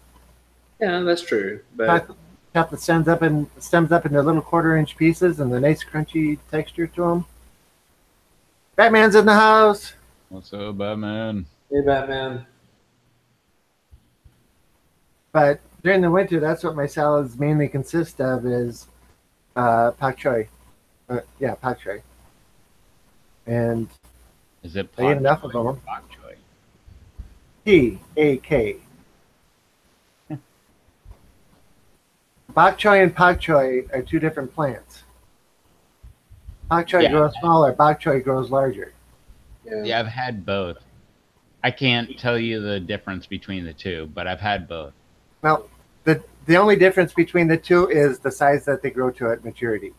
Yeah, that's true. But Chop the stems up into little quarter-inch pieces and the nice crunchy texture to them. Batman's in the house. What's up, Batman? hey, Batman. But during the winter, that's what my salads mainly consist of is pak choy. Yeah, pak choy. And Is it I ate pak enough choy of or them. bok choy? Pak. Bok choy and pak choy are two different plants. Pak choy Yeah, grows smaller. Bok choy grows larger. yeah, I've had both. I can't tell you the difference between the two, but I've had both. Well, the only difference between the two is the size that they grow to at maturity.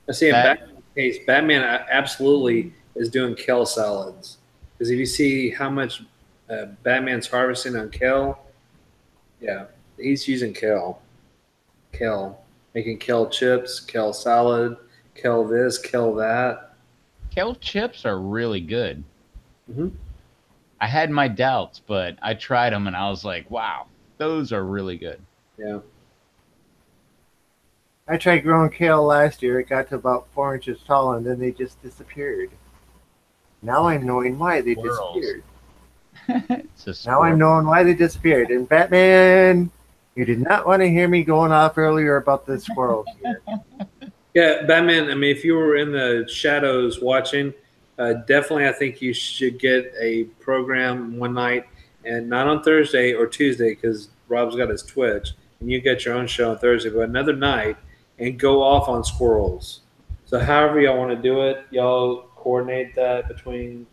I see in That- Batman's case, Batman absolutely is doing kale salads. Because if you see how much Batman's harvesting on kale, yeah, he's using kale. Kale. Making kale chips, kale salad, kale this, kale that. Kale chips are really good. Hmm. I had my doubts, but I tried them and I was like, wow, those are really good. Yeah. I tried growing kale last year. It got to about 4 inches tall, and then they just disappeared. Now I'm knowing why they Squirrels. disappeared. It's a Now I'm squirrel. knowing why they disappeared. And Batman, you did not want to hear me going off earlier about the squirrels here. Yeah, Batman, I mean, if you were in the shadows watching, definitely I think you should get a program one night, and not on Thursday or Tuesday because Rob's got his Twitch, and you get your own show on Thursday, but another night and go off on squirrels. So, however y'all want to do it, y'all coordinate that between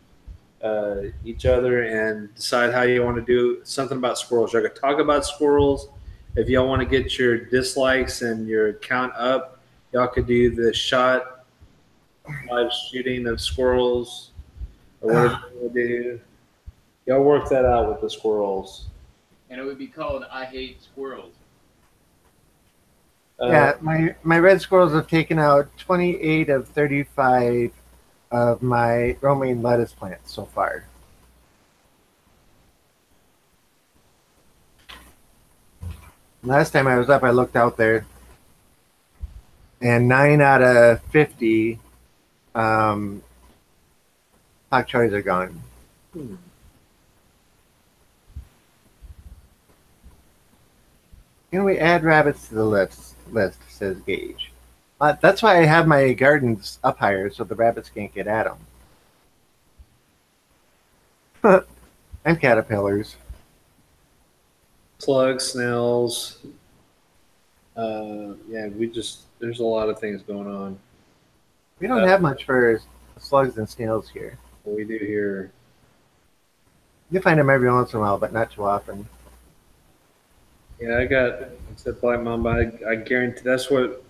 each other and decide how you want to do something about squirrels. Y'all could talk about squirrels. If y'all want to get your dislikes and your count up, y'all could do the shot live shooting of squirrels or whatever you want to do. Y'all work that out with the squirrels. And it would be called I Hate Squirrels. Yeah, my red squirrels have taken out 28 of 35 of my romaine lettuce plants so far. Last time I was up, I looked out there, and 9 out of 50 pak choys are gone. Can we add rabbits to the list, says Gage. That's why I have my gardens up higher so the rabbits can't get at them. And caterpillars. Slugs, snails. Yeah, there's a lot of things going on. We don't have much for slugs and snails here. We do here. You find them every once in a while, but not too often. Yeah, I said black mamba. I guarantee that's what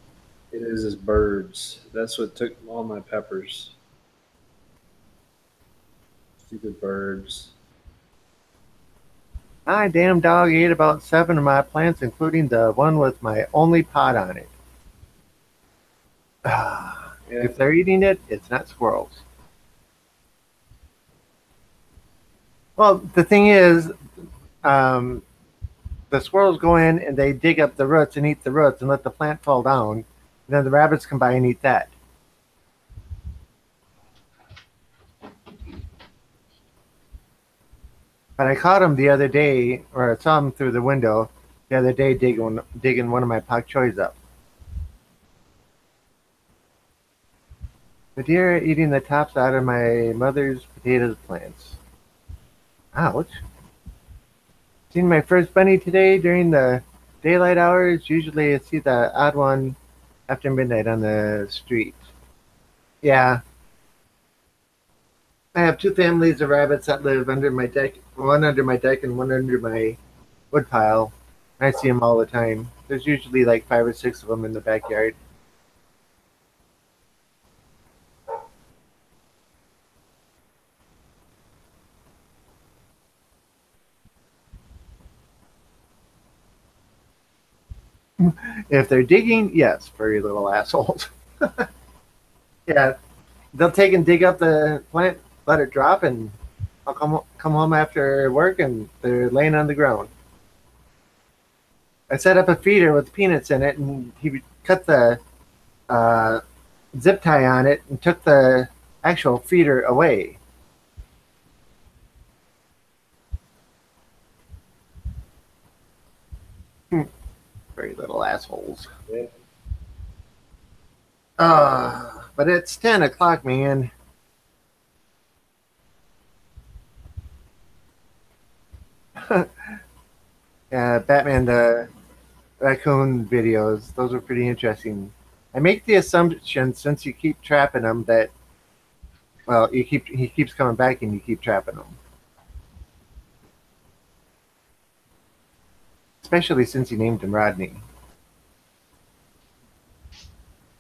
it is birds. That's what took all my peppers. Stupid birds. My damn dog ate about 7 of my plants, including the one with my only pot on it. Yeah. If they're eating it, it's not squirrels. Well, the thing is, the squirrels go in and they dig up the roots and eat the roots and let the plant fall down. And then the rabbits come by and eat that. But I caught them the other day, or I saw them through the window the other day digging one of my pak choys up. The deer are eating the tops out of my mother's potatoes plants. Ouch. Seen my first bunny today during the daylight hours. Usually I see the odd one after midnight on the street. Yeah. I have 2 families of rabbits that live under my deck. One under my deck and one under my wood pile. I see them all the time. There's usually like 5 or 6 of them in the backyard. If they're digging, yes, furry little assholes. Yeah, they'll take and dig up the plant, let it drop, and I'll come home after work, and they're laying on the ground. I set up a feeder with peanuts in it, and he cut the uh, zip tie on it and took the actual feeder away. Very little assholes. Yeah. But it's 10 o'clock, man. Yeah, Batman the raccoon videos, those are pretty interesting. I make the assumption since you keep trapping them that, well, he keeps coming back and you keep trapping them. Especially since you named him Rodney.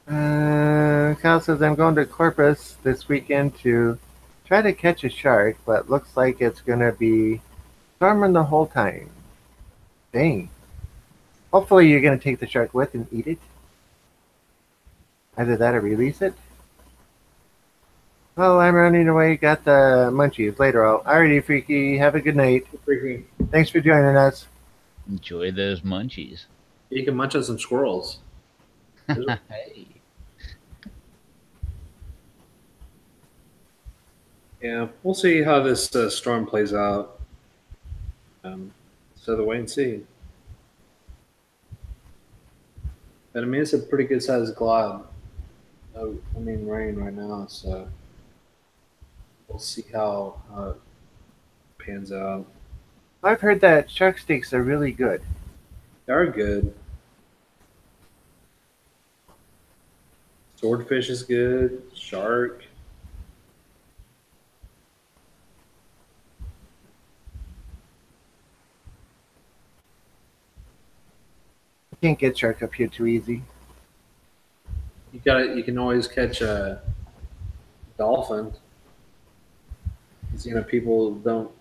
Kyle says, I'm going to Corpus this weekend to try to catch a shark, but looks like it's going to be storming the whole time. Dang. Hopefully you're going to take the shark with and eat it. Either that or release it. Well, I'm running away. Got the munchies. Later, all. Alrighty, Freaky. Have a good night. Freaking, Thanks for joining us. Enjoy those munchies. you can munch on some squirrels. Hey. Yeah, we'll see how this storm plays out. So the wait and see. But I mean, it's a pretty good sized glob. Rain right now, so we'll see how it pans out. I've heard that shark steaks are really good. They are good. Swordfish is good. Shark. You can't get shark up here too easy. You can always catch a dolphin. People don't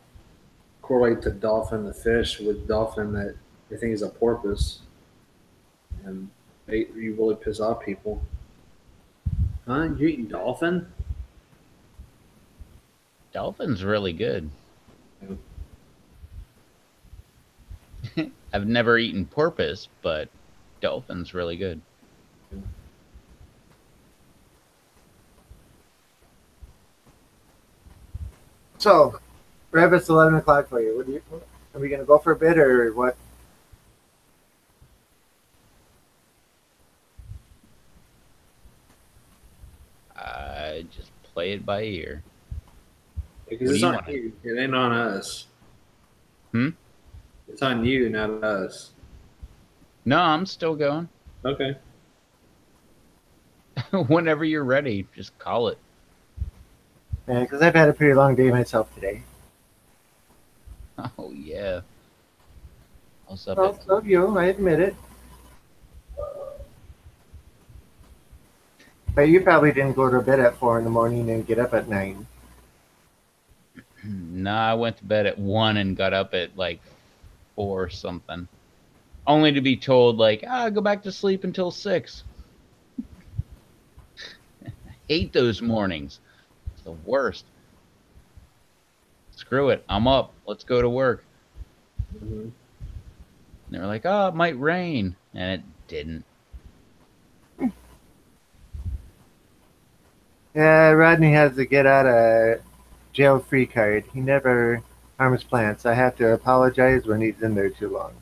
correlate the dolphin, the fish, with dolphin that they think is a porpoise, and you really piss off people. Huh? You eating dolphin? Dolphin's really good. Yeah. I've never eaten porpoise, but dolphin's really good. So, Rev, it's 11 o'clock for you. Are we going to go for a bit or what? I just play it by ear. Because What it's do you on want? you. It ain't on us. Hmm? It's on you, not us. No, I'm still going. Okay. Whenever you're ready, just call it. Yeah, because I've had a pretty long day myself today. Oh, yeah. What's up? Well, love you, I admit it. But you probably didn't go to bed at 4 in the morning and get up at 9. No, I went to bed at 1 and got up at like 4 something. Only to be told, like, go back to sleep until 6. I hate those mornings. It's the worst. Screw it. I'm up. Let's go to work. Mm-hmm. And they were like, it might rain. And it didn't. Yeah, Rodney has the get out of jail free card. He never harms plants. I have to apologize when he's in there too long.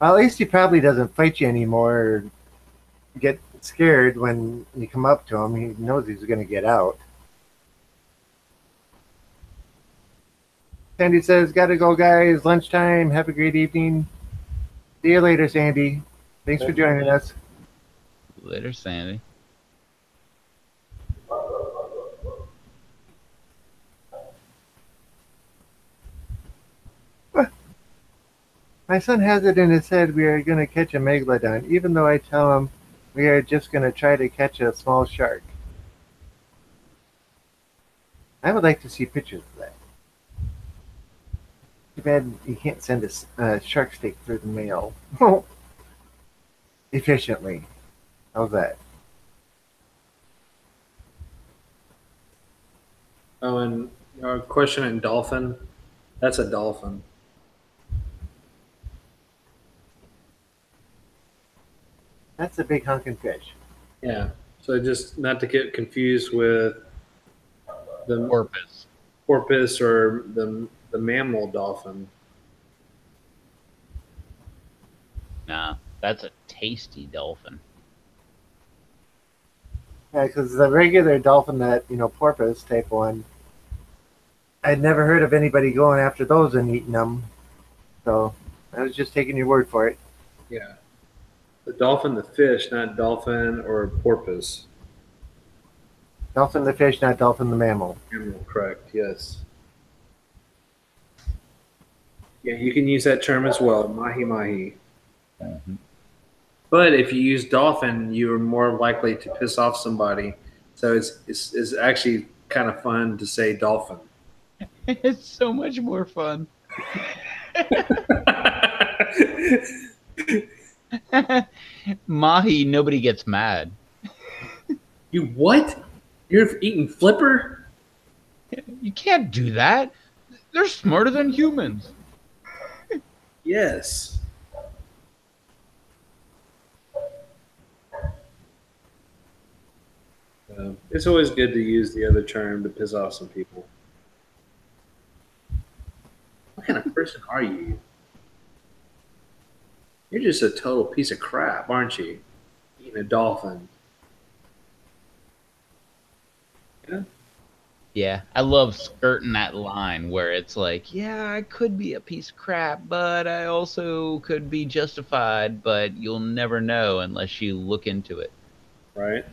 Well, at least he probably doesn't fight you anymore or get scared when you come up to him. He knows he's going to get out. Sandy says, gotta go, guys. Lunchtime. Have a great evening. See you later, Sandy. Thanks for joining us. Later, Sandy. My son has it in his head we are going to catch a megalodon, even though I tell him we are just going to try to catch a small shark. I would like to see pictures of that. Too bad you can't send a shark steak through the mail efficiently. How's that? Oh, and question and dolphin. That's a dolphin. That's a big hunking fish. Yeah. So just not to get confused with the Porpoise. porpoise or the mammal dolphin. Nah, that's a tasty dolphin. Yeah, because the regular dolphin that, porpoise type one, I'd never heard of anybody going after those and eating them. So I was just taking your word for it. Yeah. The dolphin, the fish, not dolphin or porpoise. Dolphin the fish, not dolphin the mammal. Mammal, correct. Yes. Yeah, you can use that term as well, mahi mahi. Mhm. But if you use dolphin, you are more likely to piss off somebody. So it's actually kind of fun to say dolphin. It's so much more fun. Mahi, nobody gets mad. You what? You're eating flipper? You can't do that. They're smarter than humans. Yes. It's always good to use the other term to piss off some people. What kind of person are you? You're just a total piece of crap, aren't you? Eating a dolphin. Yeah. Yeah, I love skirting that line where it's like, yeah, I could be a piece of crap, but I also could be justified, but you'll never know unless you look into it. Right.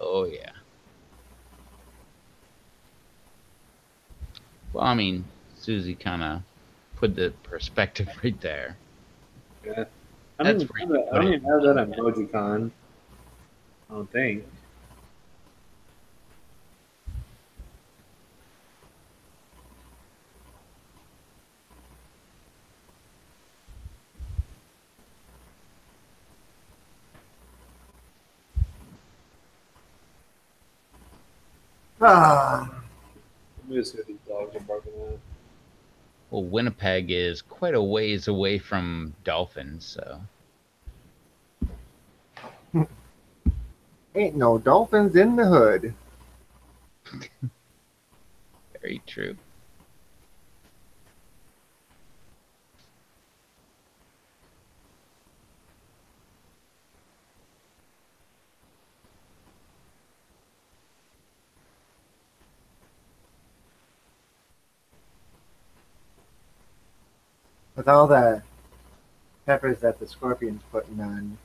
Oh, yeah. Well, I mean, Susie kind of put the perspective right there. Yeah. That's where you I put don't it. even have that on MojiCon. I don't think. Ah, Let me see what these dogs are barking at. Well, Winnipeg is quite a ways away from dolphins, so ain't no dolphins in the hood. very true. With all the peppers that the scorpion's putting on,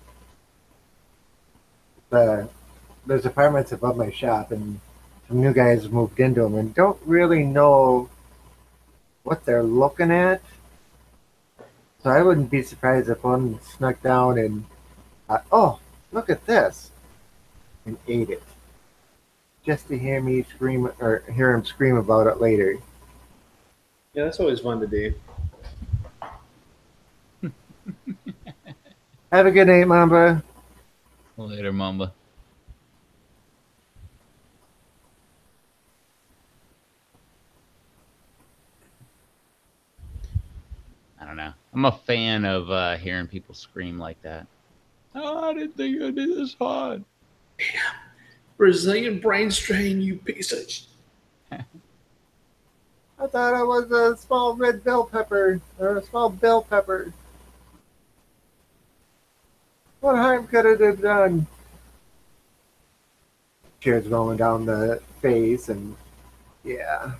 there's apartments above my shop, and some new guys moved into them and don't really know what they're looking at. So I wouldn't be surprised if one snuck down and, oh, look at this, and ate it, just to hear me scream or hear him scream about it later. Yeah, that's always fun to do. Have a good night, Mamba. Later, Mamba. I don't know. I'm a fan of hearing people scream like that. Oh, I didn't think I'd be this hard. Brazilian brain strain, you piece of. I thought I was a small red bell pepper or a small bell pepper. What harm could it have done? Tears rolling down the face, and yeah.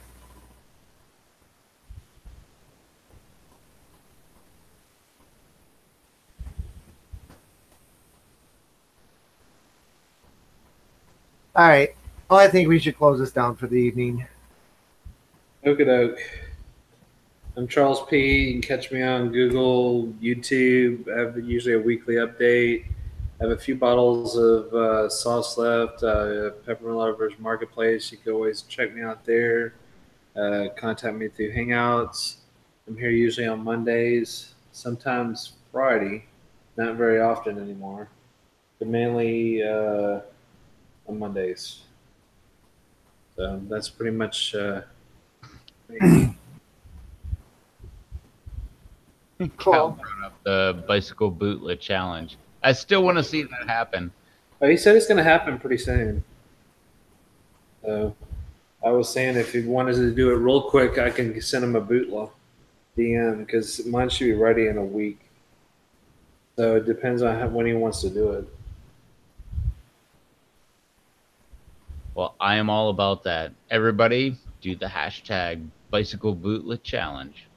All right. Well, I think we should close this down for the evening. Okie doke. I'm Charles P. You can catch me on Google, YouTube. I have usually a weekly update. I have a few bottles of sauce left. Peppermint Lovers Marketplace. You can always check me out there. Contact me through Hangouts. I'm here usually on Mondays, sometimes Friday. Not very often anymore, but mainly on Mondays. So that's pretty much me. Cal Cool. brought up the bicycle bootlet challenge. I still want to see that happen. Oh, he said it's going to happen pretty soon. So I was saying if he wanted to do it real quick, I can send him a bootlaw DM because mine should be ready in a week. So it depends on when he wants to do it. Well, I am all about that. Everybody, do the hashtag bicycle bootlet challenge.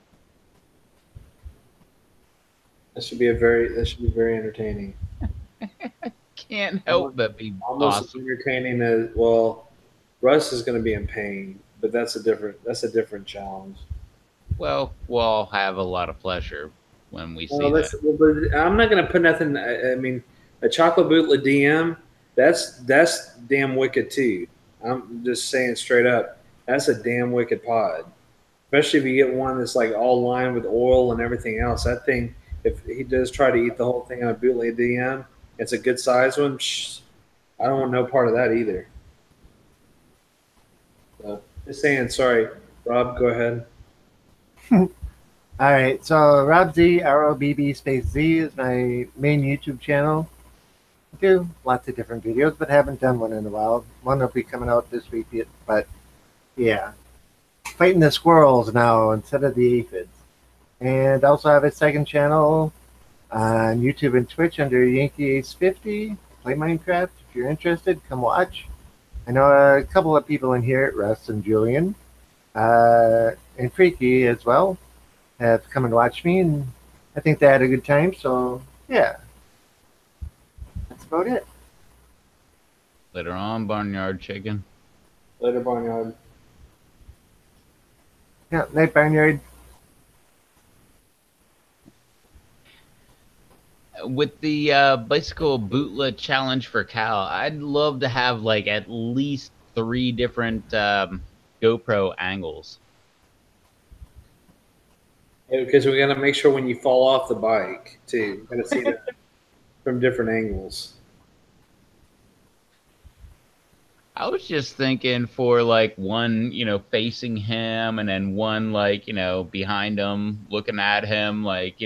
That should be very entertaining. Can't help Almost, but be almost as awesome. entertaining as well. Russ is going to be in pain, but that's a different challenge. Well, we'll all have a lot of pleasure when we see Well, that. but I'm not going to put nothing. I mean, a chocolate bootleg DM, that's damn wicked too. I'm just saying straight up, that's a damn wicked pod. Especially if you get one that's like all lined with oil and everything else. That thing, if he does try to eat the whole thing on a bootleg DM, it's a good size one. I don't want no part of that either. So, just saying. Sorry, Rob. Go ahead. All right, so Rob Z, ROBB space Z is my main YouTube channel. I do lots of different videos, but haven't done one in a while. One will be coming out this week, but yeah. Fighting the squirrels now instead of the aphids. And also have a second channel on YouTube and Twitch under Yankee Ace 50. Play Minecraft. If you're interested, come watch. I know a couple of people in here, Russ and Julian, and Freaky as well, have come and watched me, and I think they had a good time. So yeah, that's about it. Later on, Barnyard Chicken. Later, Barnyard. Yeah, night Barnyard. With the bicycle bootlet challenge for Cal, I'd love to have like at least 3 different GoPro angles. Because we got to make sure when you fall off the bike too, got to see that from different angles. I was just thinking for like one, facing him and then one like, behind him, looking at him, like,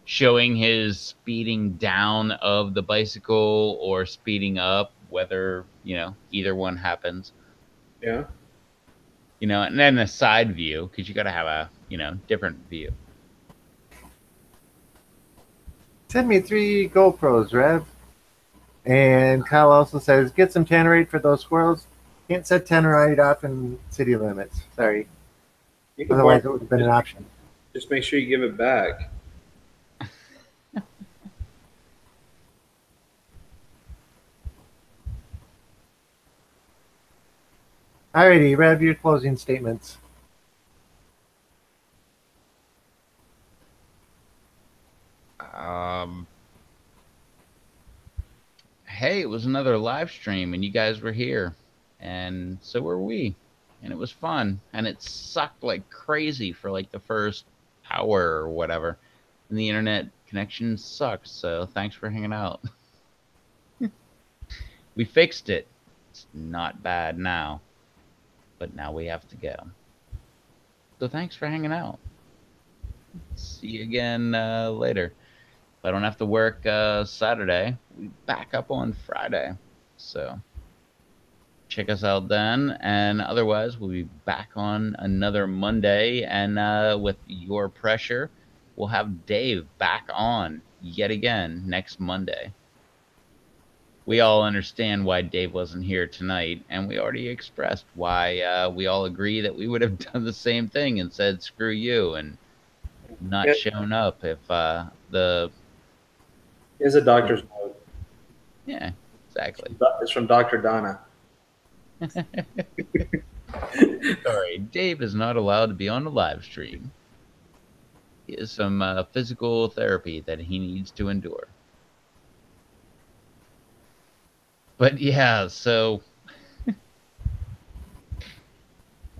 showing his speeding down of the bicycle or speeding up, whether, either one happens, Yeah. and then a side view, because you got to have a, different view. Send me 3 GoPros, Rev. And Kyle also says, get some tannerite for those squirrels. Can't set tannerite off in city limits. Sorry. You can Otherwise, borrow, it would have been an option. just make sure you give it back. Alrighty, Rev, your closing statements. Um, hey, it was another live stream and you guys were here, and so were we, and it was fun, and it sucked like crazy for like the first hour or whatever, and the internet connection sucked, so thanks for hanging out. We fixed it. It's not bad now, but now we have to go. So thanks for hanging out. See you again later. If I don't have to work Saturday, we back up on Friday. So check us out then. And otherwise, we'll be back on another Monday. And with your pressure, we'll have Dave back on yet again next Monday. We all understand why Dave wasn't here tonight, and we already expressed why we all agree that we would have done the same thing and said, screw you, and not Yeah, shown up if the. it's a doctor's note. Yeah, exactly. It's from Dr. Donna. Sorry, Dave is not allowed to be on the live stream. He has some physical therapy that he needs to endure. But yeah, so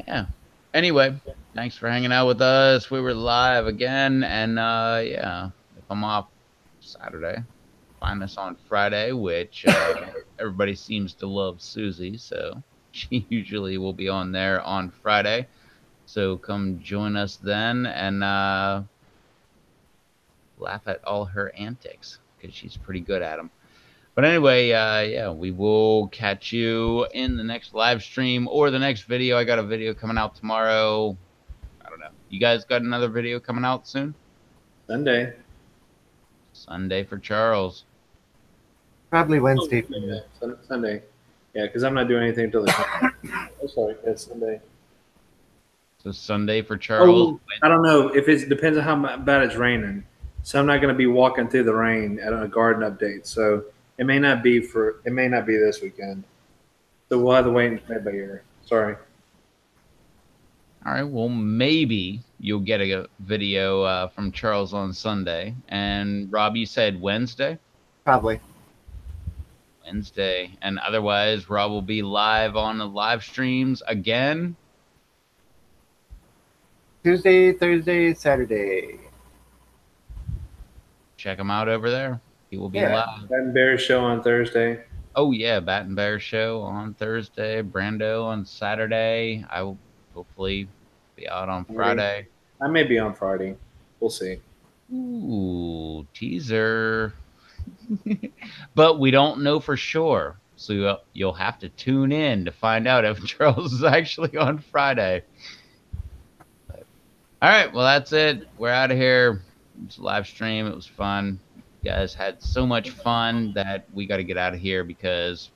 yeah. Anyway, thanks for hanging out with us. We were live again, and yeah, if I'm off Saturday, find us on Friday, which everybody seems to love Susie, so She usually will be on there on Friday. So come join us then and laugh at all her antics because she's pretty good at them. But anyway, yeah, we will catch you in the next live stream or the next video. I got a video coming out tomorrow. I don't know. You guys got another video coming out soon? Sunday. Sunday for Charles. Probably Wednesday for me. Yeah, Sunday. Yeah, because I'm not doing anything until the. Oh, sorry, it's Sunday. So Sunday for Charles. Oh, I don't know if it depends on how bad it's raining. So I'm not going to be walking through the rain at a garden update. So it may not be this weekend. So we'll have to wait and play by ear. Sorry. All right. Well, maybe you'll get a video from Charles on Sunday. And Rob, you said Wednesday? Probably. Wednesday. And otherwise, Rob will be live on the live streams again. Tuesday, Thursday, Saturday. Check him out over there. He will be live. Bat and Bear show on Thursday. Oh, yeah. Bat and Bear show on Thursday. Brando on Saturday. I will hopefully be out on Friday. I may be on Friday. We'll see. Ooh, teaser. But we don't know for sure. So you'll have to tune in to find out if Charles is actually on Friday. But, all right. Well, that's it. We're out of here. It's a live stream. It was fun. You guys had so much fun that we got to get out of here because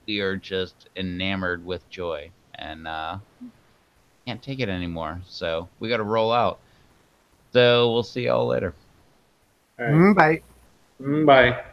we are just enamored with joy and can't take it anymore. So we got to roll out. So we'll see y'all later. All right. Bye. Bye.